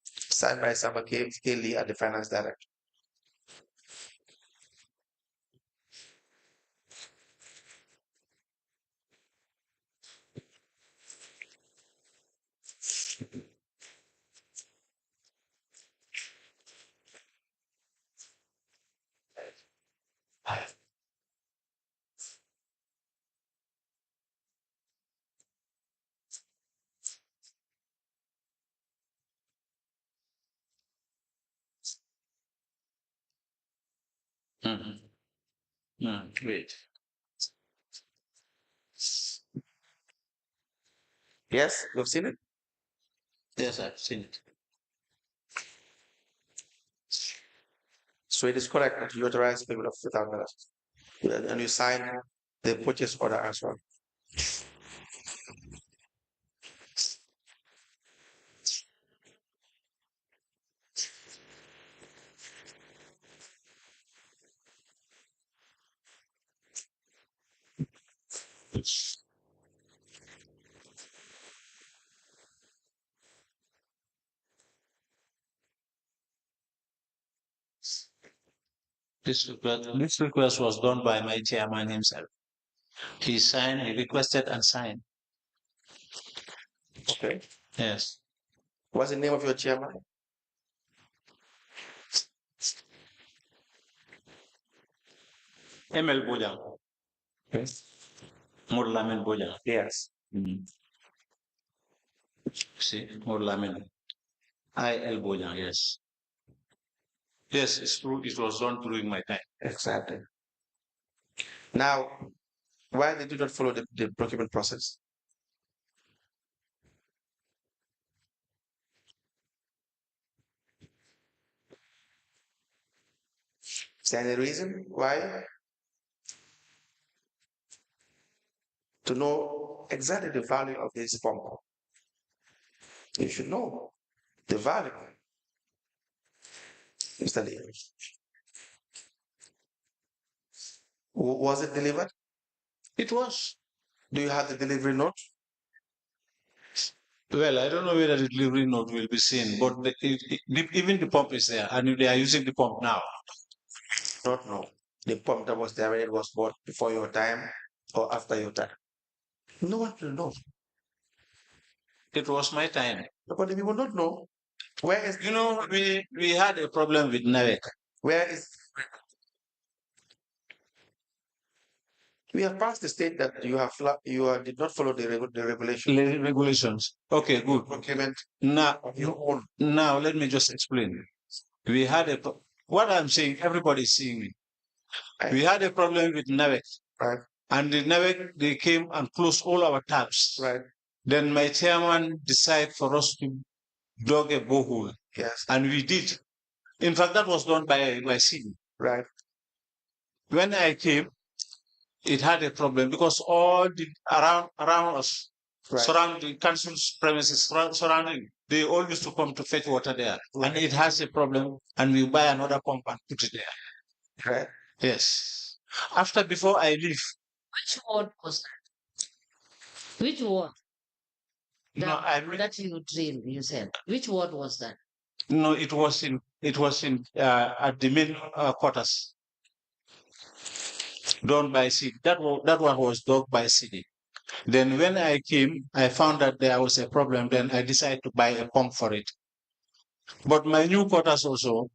signed by Samba Leigh at the finance director. Wait. Yes, you've seen it? Yes, I've seen it. So it is correct that you authorize payment of $50,000. And you sign the purchase order as well. This request was done by my chairman himself. He signed, he requested and signed. Okay. Yes. What's the name of your chairman? ML Bojang. Okay. Murlamin Bojang. Yes. See, Murlamin. IL Bojang, yes. Yes, it's true. It was done during my time. Exactly. Now, Why did you not follow the procurement process? Is there any reason why? To know exactly the value of this pump, you should know the value. Mr. Leigh. Was it delivered? It was. Do you have the delivery note? Well, I don't know whether the delivery note will be seen, but even the pump is there, and they are using the pump now. Not know. The pump that was there when it was bought before your time or after your time. No one will know. It was my time. But the people don't know. Where is You know, we had a problem with NAVEC. where is we have passed the state that did not follow the regulation Regulations. Okay, good. procurement Now, of your own. now let me just explain. We had what I'm saying, everybody is seeing me. Right. We had a problem with NAVEC. Right. And the NAVEC, they came and closed all our tabs. Right. Then my chairman decided for us to dug a borehole. Yes. And we did. In fact, that was done by CD. Right. When I came, it had a problem because all the around us, Right. surrounding council's premises, surrounding, they all used to come to fetch water there. Right. And it has a problem, and we buy another pump and put it there. Right. Yes. Before I leave. Which word was that? Which word? That you drilled, you said. Which word was that? No, it was in at the main quarters, done by CD. That one was done by CD. Then when I came, I found that there was a problem. Then I decided to buy a pump for it. But my new quarters also.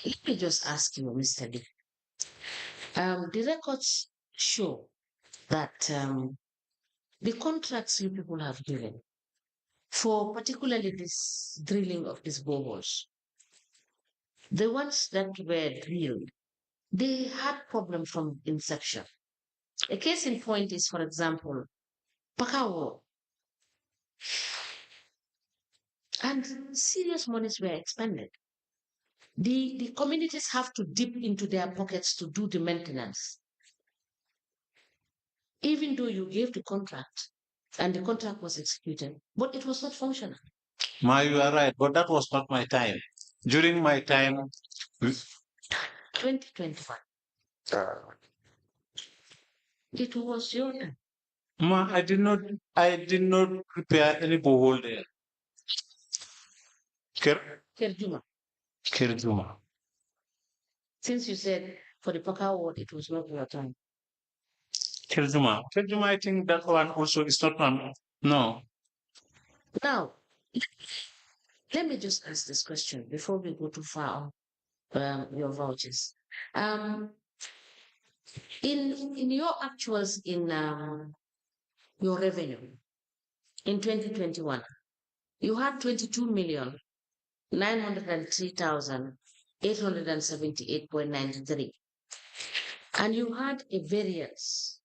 Let me just ask you, Mr. Leigh. The records show that the contracts you people have given for particularly this drilling of these boreholes, the ones that were drilled, they had problem from inception. A case in point is, for example, Pakawo. And serious monies were expended. The communities have to dip into their pockets to do the maintenance. Even though you gave the contract and the contract was executed, but it was not functional. You are right, but that was not my time. During my time, 2021. It was your time. I did not prepare any borehole there. Kerjuma. Kerjuma. Since you said for the Paka ward, it was not your time. Kerjuma, I think that one also is not one. No. Now, let me just ask this question before we go too far on your vouchers. In your actuals in your revenue in 2021, you had 22,903,878.93, and you had a variance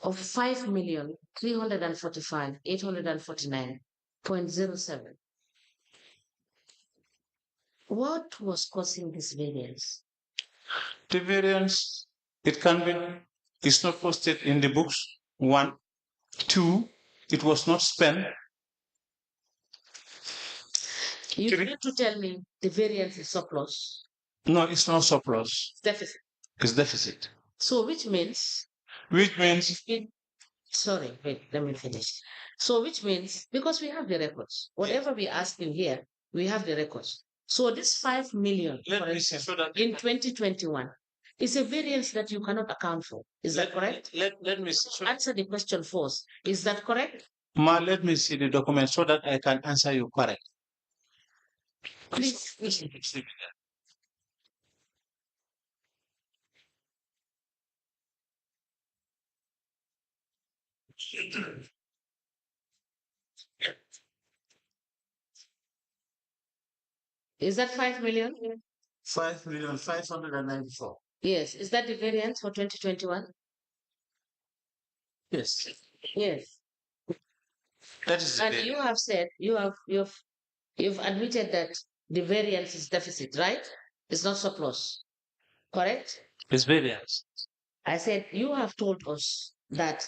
of 5,345,849.07. What was causing this variance? The variance, it's not posted in the books. 1, 2, it was not spent. You need to tell me the variance is surplus. No, it's not surplus. Deficit. It's deficit. So which means? Sorry, wait, let me finish. So which means, because we have the records, whatever we ask you here, we have the records. So this 5 million, for instance, in 2021 is a variance that you cannot account for. Is that correct? Let me answer the question first. Is that correct? Let me see the document so that I can answer you correct. Please. Is that 5 million? 5,594,000. Yes. Is that the variance for 2021? Yes, Yes. that is the And you have said you've admitted that the variance is deficit, right? It's not surplus, correct? It's variance. I said you have told us that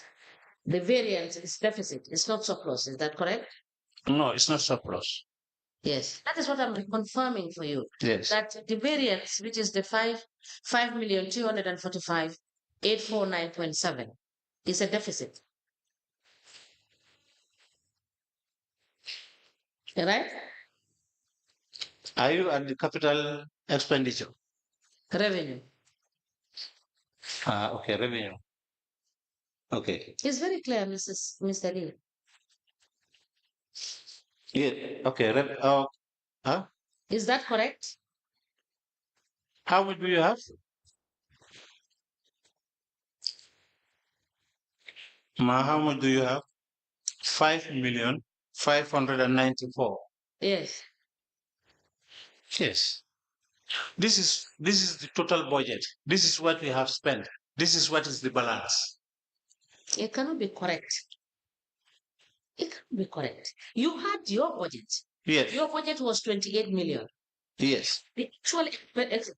the variance is deficit, it's not surplus. Is that correct? No, it's not surplus. Yes. That is what I'm confirming for you. Yes. That the variance, which is the 5,245,849.7, is a deficit. Right? Are you at the capital expenditure? Revenue. Okay, revenue. Okay. It's very clear, Mr. Lee. Yeah. Okay. Huh? Is that correct? How much do you have? How much do you have? 5,594,000. Yes. Yes. This is the total budget. This is what we have spent. This is what is the balance. It cannot be correct. It cannot be correct. You had your budget. Yes. Your budget was 28 million. Yes. The actual,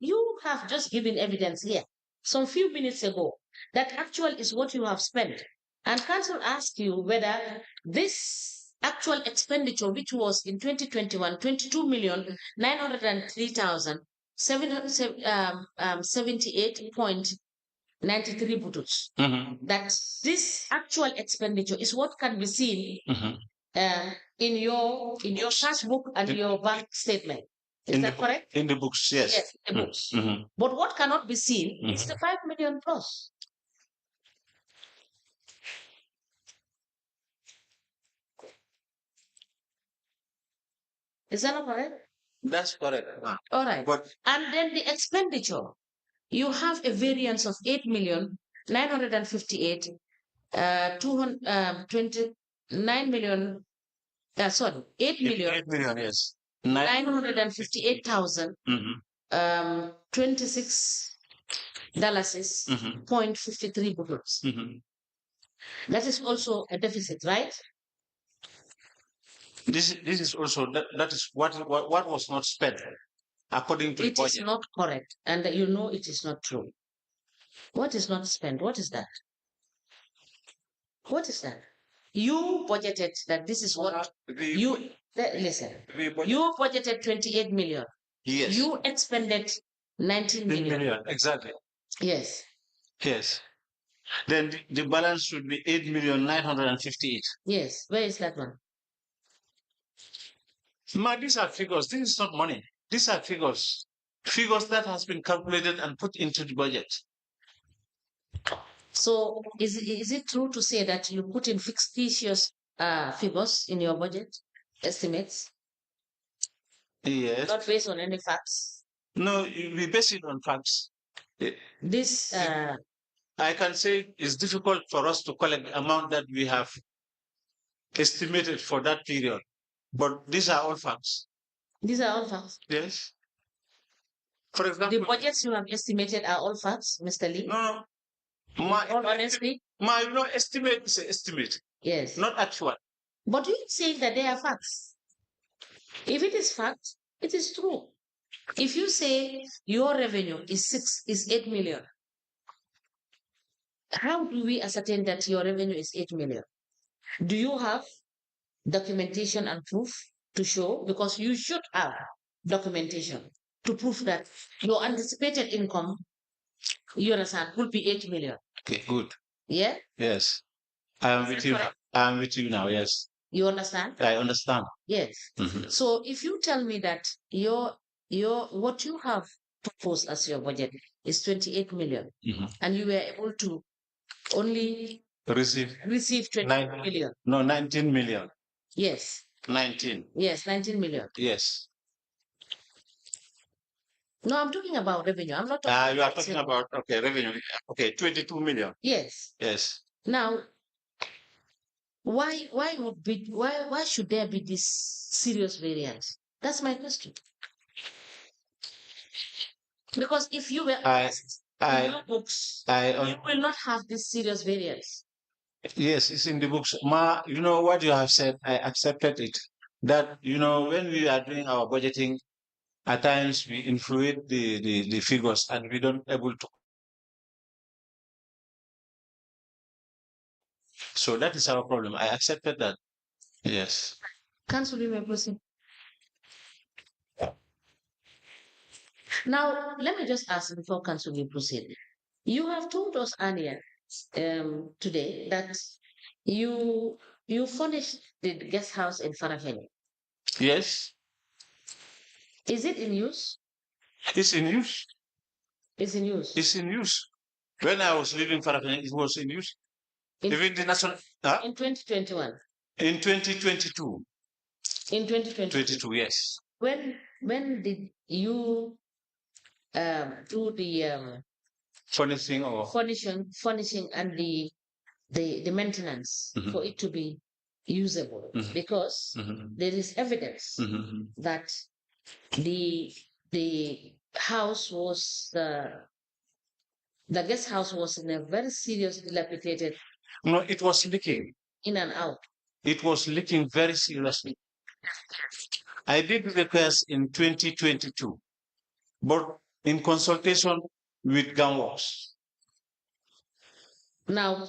you have just given evidence here some few minutes ago that actual is what you have spent. And council asked you whether this actual expenditure, which was in 2021, 22,903,078.93 bututs, that this actual expenditure is what can be seen in your cash book and your bank statement. Is that correct? In the books, yes. Yes, in the books. But what cannot be seen is the 5 million plus. Is that not correct? That's correct. All right. But And then the expenditure, you have a variance of 8,958, 29 million, sorry, 8 million, 8 million, yes. 958,000, 26 dollars, 0.53 bucks. That is also a deficit, right? This is also that is what was not spent according to the It is budget. not correct, and you know it is not true. What is not spent? What is that? What is that? You budgeted that this is what listen. You budgeted 28 million. Yes. You expended 19 million. Exactly. Yes. Yes. Then the balance should be 8,958,000. Yes. Where is that one? These are figures. This is not money. These are figures. Figures that has been calculated and put into the budget. So is it true to say that you put in fictitious figures in your budget estimates? Yes. Not based on any facts. No, we base it on facts. This I can say it's difficult for us to collect the amount that we have estimated for that period, but these are all facts. These are all facts. Yes. For example, the budgets you have estimated are all facts, Mr. Lee. No. All honesty. Estimate is an estimate. Yes. Not actual. But you say that they are facts. If it is fact, it is true. If you say your revenue is 8 million, how do we ascertain that your revenue is 8 million? Do you have documentation and proof to show? Because you should have documentation to prove that your anticipated income, you understand, will be 8 million. Okay, good. Yeah? Yes. I am with you. Correct. I am with you now. Yes. You understand? I understand. Yes. So if you tell me that what you have proposed as your budget is 28 million, and you were able to only receive 28 million. No, 19 million. Yes. 19. Yes, 19 million. Yes. No, I'm talking about revenue. I'm not talking You are talking about revenue. Okay, 22 million. Yes. Yes. Now, why should there be this serious variance? That's my question. Because if you were honest in your books, you will not have this serious variance. Yes, it's in the books. Ma, you know what you have said, I accepted it. That, when we are doing our budgeting, at times we influence the figures and we don't able to. So that is our problem. I accepted that. Yes. Council, you may proceed. Now, let me just ask before Council you proceed. You have told us earlier today that you furnished the guest house in Farafeni. Yes, Is it in use? it's in use. It's in use. It's in use. When I was living in Farafeni, it was in use. In, Even the national in 2021. in 2022. In 2022. 22, yes. When did you do the Furnishing or furnishing and the maintenance for it to be usable? Because there is evidence that the house was the guest house was in a very serious dilapidated. No, it was leaking. In and out. It was leaking very seriously. I did repairs in 2022, but in consultation with Gunworks. Now,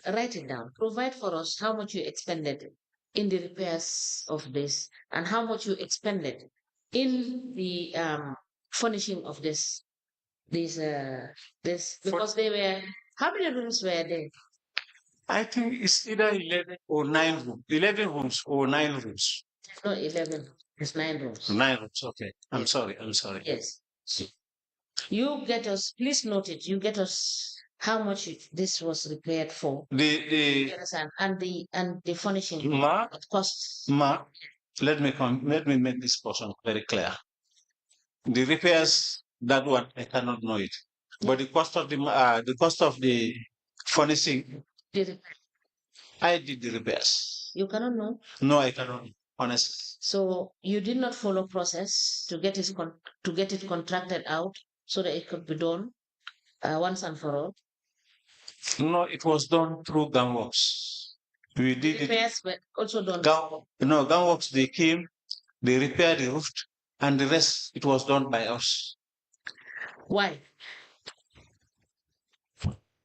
write it down. Provide for us how much you expended in the repairs of this and how much you expended in the furnishing of this because they were, how many rooms were there? I think it's either 11 or 9 rooms. 11 rooms or 9 rooms. No, 11. It's 9 rooms. 9 rooms, okay. I'm Yes. sorry. Yes. You get us, please note it, you get us how much this was repaired for. You understand? And the furnishing costs. Let me make this portion very clear. The repairs, that one I cannot know it. But the cost of the furnishing, I did the repairs. You cannot know? No, I cannot, honestly. So you did not follow process to get it contracted out so that it could be done once and for all? No, it was done through Gunworks. We did repairs were also done. Gunworks, they came, they repaired the roof, and the rest it was done by us. Why?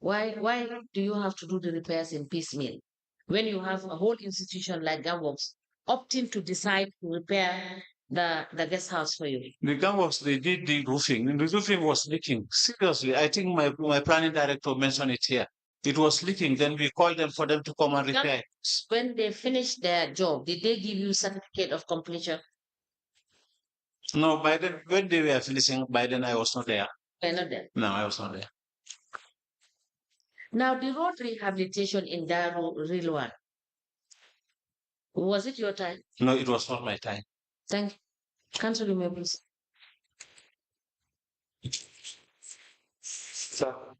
Why do you have to do the repairs in piecemeal when you have a whole institution like Gunworks opting to decide to repair the guest house for you? The Gunworks, they did the roofing, and the roofing was leaking. Seriously, I think my planning director mentioned it here. It was leaking. Then we called them for them to come and repair it. When they finished their job, did they give you certificate of completion? No, by then, when they were finishing, by then I was not there. You're not there. No, I was not there. Now, the road rehabilitation in Rilwan, was it your time? No, it was not my time. Thank you. Council, you may please. So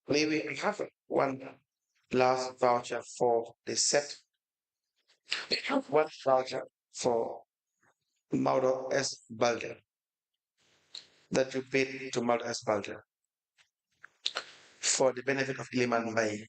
maybe I have one last voucher for the set. I have one voucher for Mauro S. Balder that you paid to Mauro S. Balder for the benefit of Iliman Bay.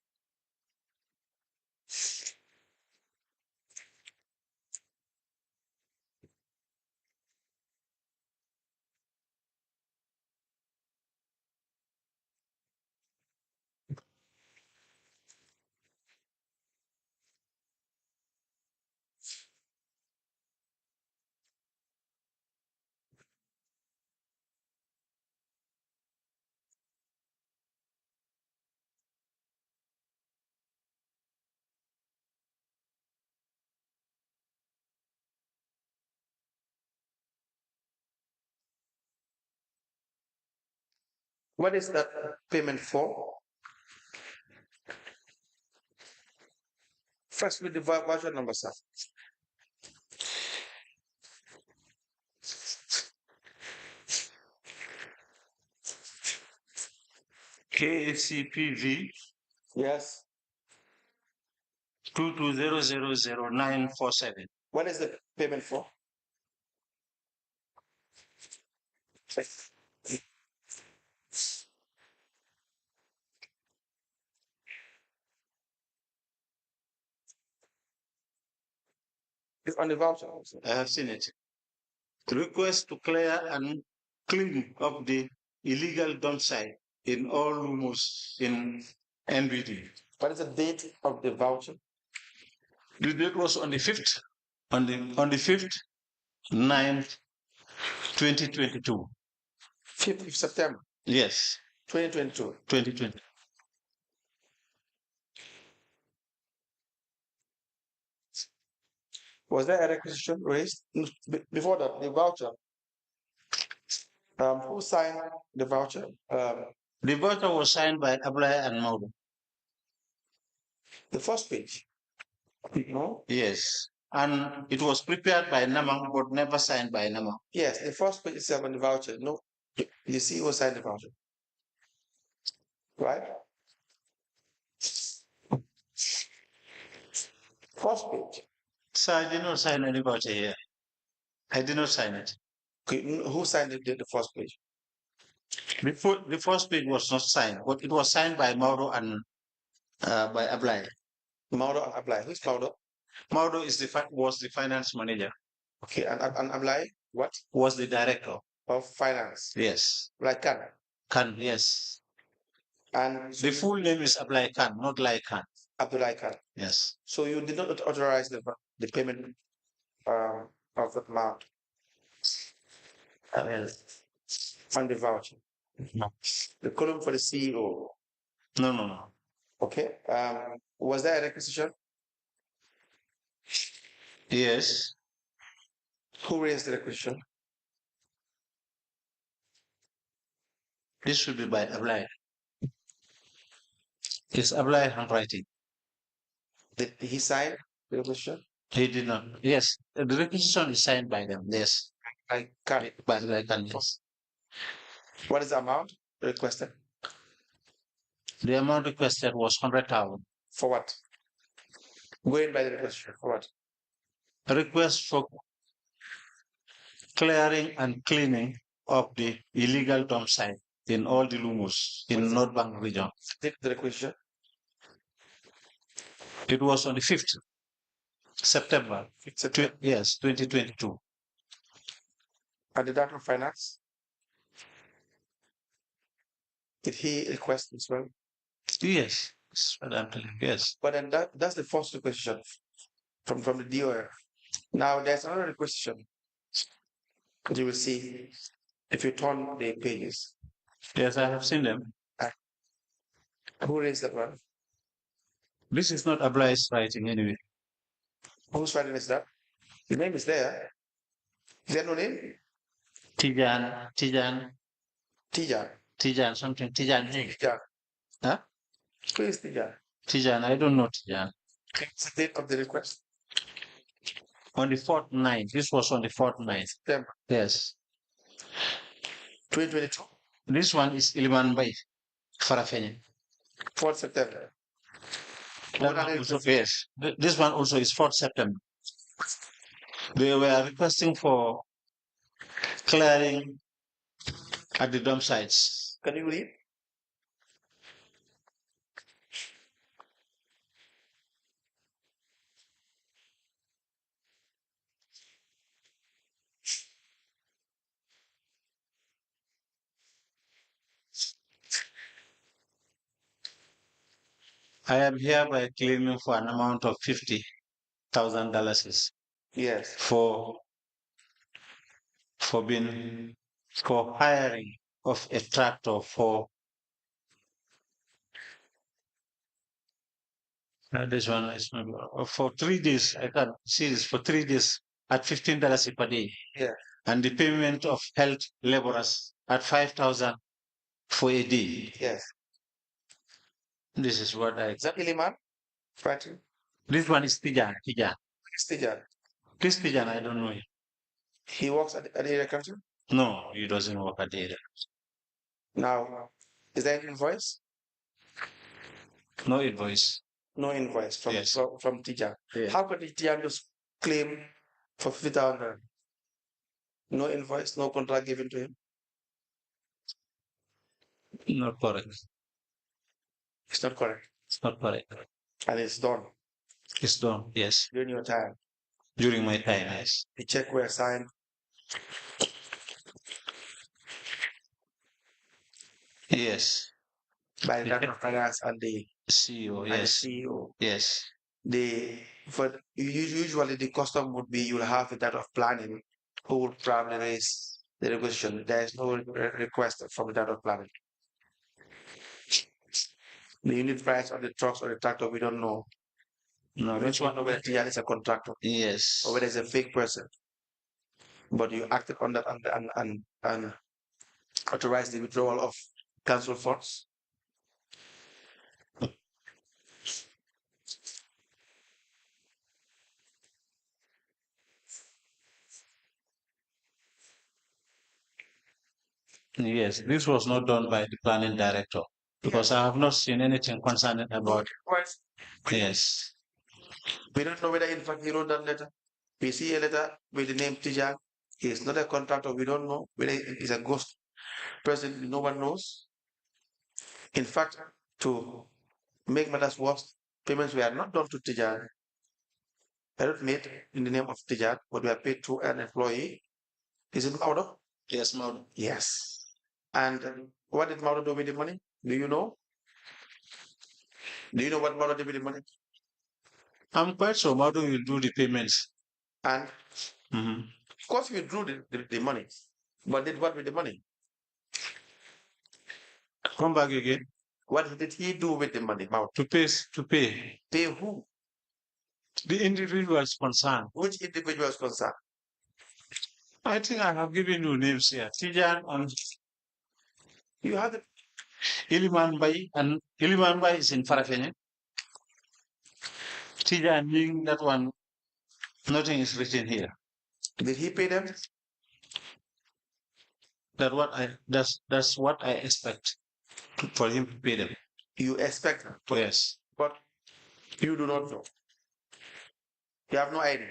What is that payment for? First with the voucher number, sir. KCPV Yes. 220000947. What is the payment for? It's on the voucher also. I have seen it. Request to clear and clean up the illegal dump site in all rooms in NBD. What is the date of the voucher? The date was on the 5th, on the 5th, 9th, 2022. 5th of September, Yes, 2022. 2020. Was there a requisition raised? Before that, the voucher? Who signed the voucher? The voucher was signed by Ablai and Mauro. The first page. No? Yes. And it was prepared by Namang, but never signed by Namang. Yes, the first page itself on the voucher. No, you see who signed the voucher. Right? First page. So I did not sign any voucher here. I did not sign it. Okay, who signed the first page? The first page was not signed, but it was signed by Mauro and by Ablai. Mauro and Ablai. Who's Mauro? Mauro was the finance manager. Okay, and Ablai, what? Was the director Of finance. Yes. Like Khan. Khan, yes. And The full name is Ablai Khan, not Leigh Khan. Abdullah Khan. Yes. So you did not authorize the payment of the amount on the voucher. No. The column for the CEO. No. Okay. Was there a requisition? Yes. Who raised the requisition? This should be by Ablai. It's Ablai handwriting. Did he sign the requisition? He did not. Yes. The requisition is signed by them. Yes. I can't. By Leigh Khan, yes. What is the amount requested? The amount requested was 100,000. For what? Going by the requisition. For what? A request for clearing and cleaning of the illegal dump site in all the Lumus in North Bank region. Did the requisition? It was on the 5th September. Yes, 2022. And the Director of Finance? Did he request as well? Yes, that's what I'm telling you. Yes. But then that's the first requisition from the DOF. Now there's another requisition. You will see if you turn the pages. Yes, I have seen them. Who raised that one? This is not Ablai's writing anyway. Whose writing is that? The name is there. Is there no name? Tijan, something. Tijan. Huh? Who is Tijan? Tijan, I don't know Tijan. It's the date of the request. On the 4th night. This was on the 4th night. September. Yes. 2022. This one is Iliman Bay, Farafeni. 4th September. Yes. This one also is 4th September. They were requesting for clearing at the dump sites. Can you read? I am hereby claiming for an amount of $50,000. Yes. For hiring of a tractor for this one is for 3 days. I can see this for 3 days at $15 per day. Yeah. And the payment of health laborers at 5,000 for a day. Yes. This is what I. Is that Iliman? Right. This one is Tijan. It's Tijan. This Tijan, I don't know him. He works at the area council? No, he doesn't work at the area. Now, is there an invoice? No invoice. No invoice from Yes. from Tijan. Yes. How could Tijan just claim for 50,000? No invoice, no contract given to him. Not correct. It's not correct. It's not correct. And it's done It's done. Yes. during your time. During my time, yes. The check were signed. Yes. By the Director of Finance and the CEO, and the yes. CEO. Yes. Usually the custom would be you'll have a Director of Planning who would probably raise the requisition. There is no request from the Director of Planning. The unit price of the trucks or the tractor, we don't know. No, We don't know whether Tijan is a contractor yes. or whether it's a fake person. But you acted on that and authorized the withdrawal of council funds. Yes, this was not done by the planning director because I have not seen anything concerning about. Yes. We don't know whether in fact he wrote that letter. We see a letter with the name Tijan. He is not a contractor. We don't know whether he's a ghost person. No one knows. In fact, to make matters worse, payments were not done to Tijan. They not made in the name of Tijan, but were paid to an employee. Is it Maudo? Yes, Maudo. Yes. And what did Maudo do with the money? Do you know? Do you know what Maudo did with the money? I'm quite sure Maudo will do the payments. And of course, he drew the money, but did what with the money? Come back again. What did he do with the money, Maudo? To pay. Pay who? The individuals concerned. Which individuals concerned? I think I have given you names here. Tijan and you have the Iliman Bay, and Iliman Bay is in Farafene. Tijan being that one, nothing is written here. Did he pay them? That's what I expect for him to pay them. You expect? Yes. But you do not know. You have no idea.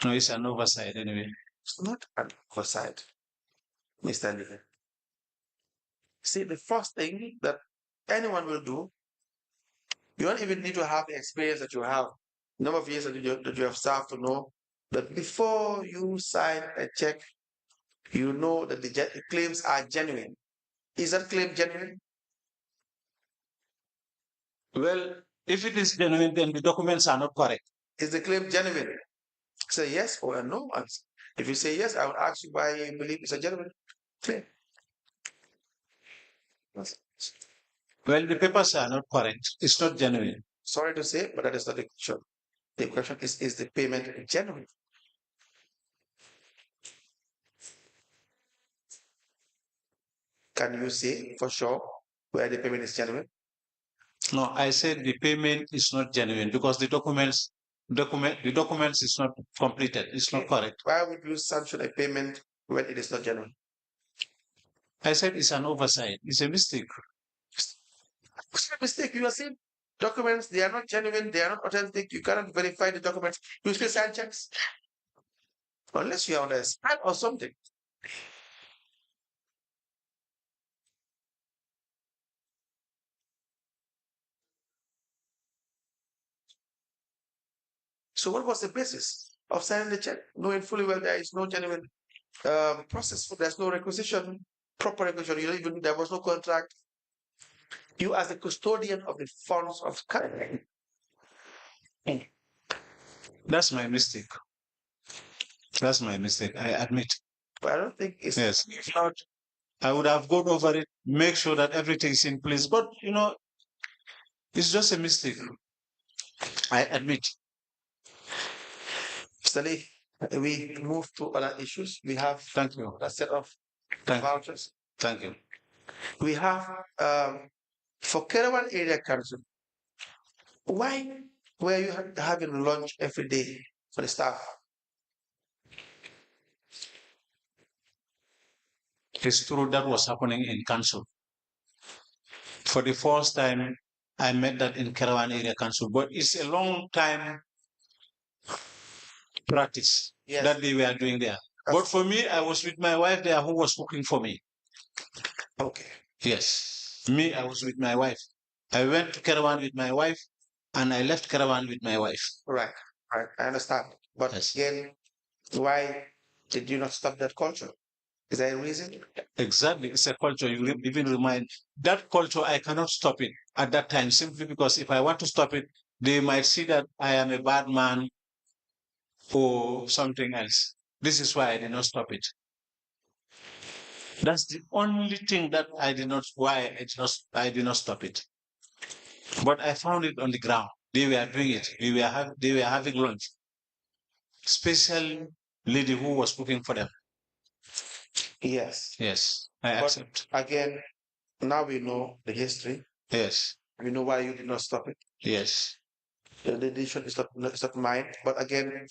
No, it's an oversight anyway. It's not an oversight, Mr. Leigh. See, the first thing that anyone will do, you don't even need to have the experience that you have, number of years that you have served to know that before you sign a check, you know that the claims are genuine. Is that claim genuine? Well, if it is genuine, then the documents are not correct. Is the claim genuine? Say yes or a no answer. If you say yes, I will ask you why you believe it's a genuine claim. Well, the papers are not correct. It's not genuine. Sorry to say, but that is not the question. The question is the payment genuine? Can you say for sure where the payment is genuine? No, I said the payment is not genuine because the documents is not completed. It's not correct. Why would you sanction a payment when it is not genuine? I said it's an oversight. It's a mistake. It's a mistake. You are saying documents, they are not genuine, they are not authentic. You cannot verify the documents. You still sign checks. Unless you are on a scan or something. So what was the basis of signing the check? Knowing fully well there is no genuine process. There's no requisition, proper requisition. You don't even, there was no contract. You as the custodian of the funds of currency. That's my mistake. That's my mistake. I admit. But I don't think it's not. I would have gone over it, make sure that everything is in place. But it's just a mistake. I admit. Mr. Leigh, we move to other issues. We have Thank you. a set of vouchers. Thank you. We have for Caravan Area Council. Why were you having lunch every day for the staff? It's true that was happening in council. For the first time, I met that in Caravan Area Council, but it's a long time practice that they were doing there. But for me, I was with my wife there who was cooking for me. Okay. Yes. Me, I was with my wife. I went to Caravan with my wife and I left Caravan with my wife. Right. Right, I understand. But Yes. again, why did you not stop that culture? Is there a reason? Exactly. It's a culture. You even remind that culture, I cannot stop it at that time simply because if I want to stop it, they might see that I am a bad man or something else. This is why I did not stop it. That's the only thing that I did not stop it. But I found it on the ground. They were doing it. They were having lunch. Special lady who was cooking for them. Yes. Yes, I But accept. again, now we know the history. Yes, We know why you did not stop it. yes, The decision is not mine. But again,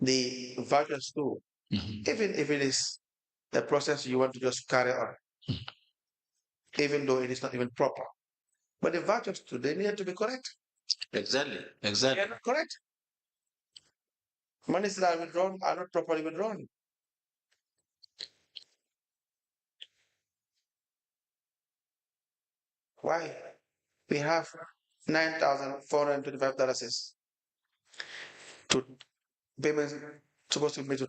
the vouchers too, even if it is a process you want to just carry on, even though it is not even proper. But the vouchers too, they need to be correct. exactly, They exactly. are not correct. Monies that are withdrawn are not properly withdrawn. Why? We have $9,425 to payments supposed to be to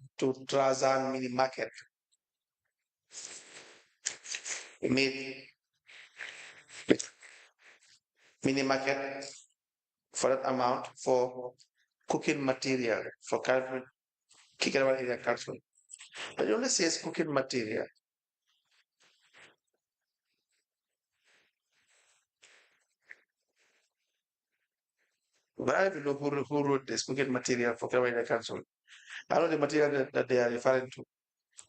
Trazan mini market. Made mini market for that amount for cooking material for Kikarawan area council. But it only says cooking material. But I don't even know who wrote this cooking material for Kikarawan area council. I know the material that they are referring to.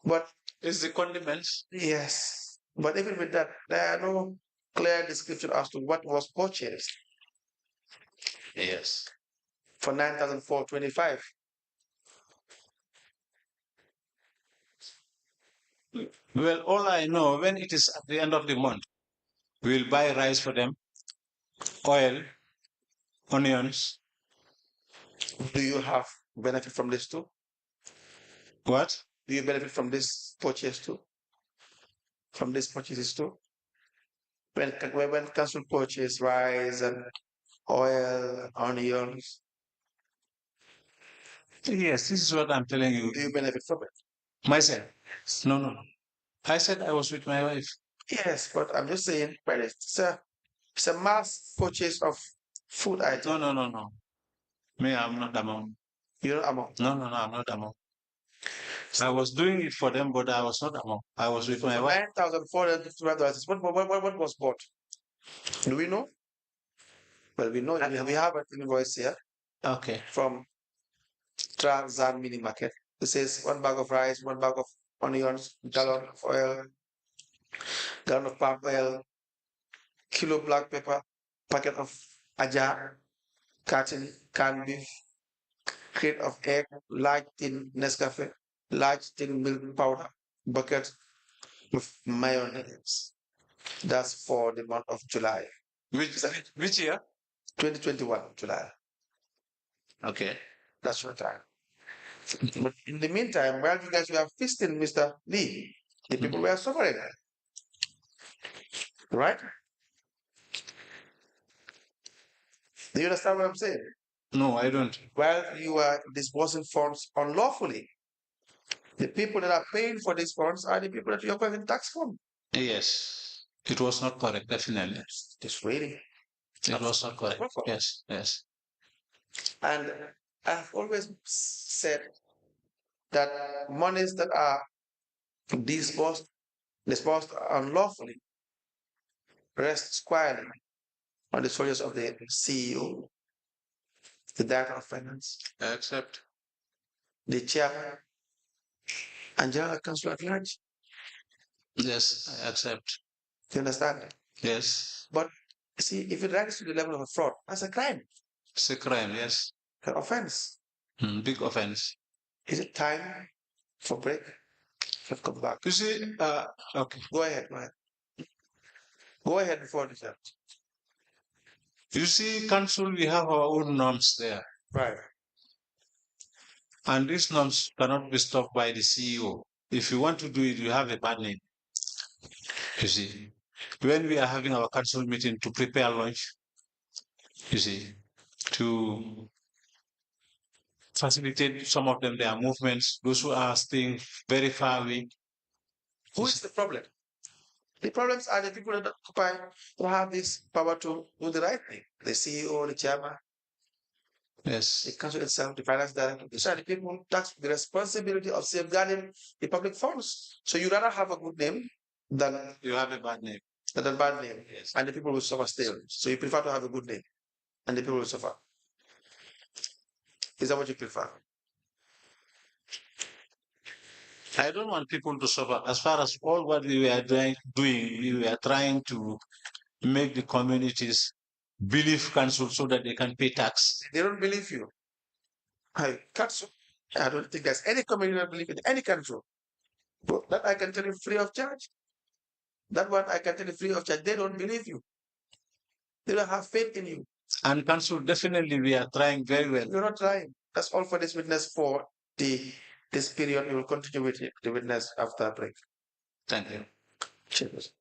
But It's the condiments. yes, but even with that, there are no clear description as to what was purchased Yes. for 9,425. Well, all I know, when it is at the end of the month, we'll buy rice for them, oil, onions. Do you have benefit from this too? What? Do you benefit from this purchase too? From these purchases too? When council purchase rice and oil, onions, Yes, this is what I'm telling you. do you benefit from it? Myself. No, no, no. I said I was with my wife. Yes, but I'm just saying, but it's a mass purchase of food items. No, no, no, no. Me, I'm not among. You're not among. No, no, no, I'm not among. I was doing it for them, but I was not among. I was with my wife. $9,455. What was bought? Do we know? Well, we know we have an invoice here Okay. from Transan Mini Market. It says 1 bag of rice, 1 bag of onions, gallon of oil, gallon of palm oil, kilo black pepper, packet of ajar, carton canned beef, crate of egg, large tin Nescafe, large tin milk powder, bucket with mayonnaise. That's for the month of July. Which year? 2021, July. Okay. That's your time. But in the meantime, while you guys were feasting Mr. Leigh, the people were suffering. Right? Do you understand what I'm saying? No, I don't. While you are disbursing funds unlawfully, the people that are paying for these funds are the people that you are paying tax from. Yes. It was not correct, definitely. Just really. It was not correct. Yes, yes. And I've always said that monies that are disbursed unlawfully rest squarely on the shoulders of the CEO, the director of finance, I accept. the chairman, and general counsel at large. Yes, I accept. Do you understand? Yes. But see, if it rises to the level of a fraud, that's a crime, It's a crime, yes. an offense. Big offense. Is it time for break? Let's come back. You see, okay. Go ahead, go ahead. Go ahead before the chat. You see, council, we have our own norms there. Right. And these norms cannot be stopped by the CEO. If you want to do it, you have a bad name. You see, when we are having our council meeting to prepare lunch, you see, to facilitate some of them their movements, those who are staying very far away. Who is the problem? The problems are the people that occupy, who have this power to do the right thing. The CEO, the chairman, the Yes. council itself, the finance director. These are the people who take the responsibility of safeguarding the public funds. So you rather have a good name than You have a bad name. than a bad name, and the people will suffer still. So you prefer to have a good name, and the people will suffer. Is that what you prefer? I don't want people to suffer. As far as all what we were doing, we were trying to make the communities believe council so that they can pay tax. They don't believe you. I don't think there's any community that believe in any council. But that I can tell you free of charge. That one I can tell you free of charge. They don't believe you. They don't have faith in you. And council, definitely we are trying very well. You're not trying. That's all for this witness for this period. We will continue with the witness after a break. Thank you. Cheers.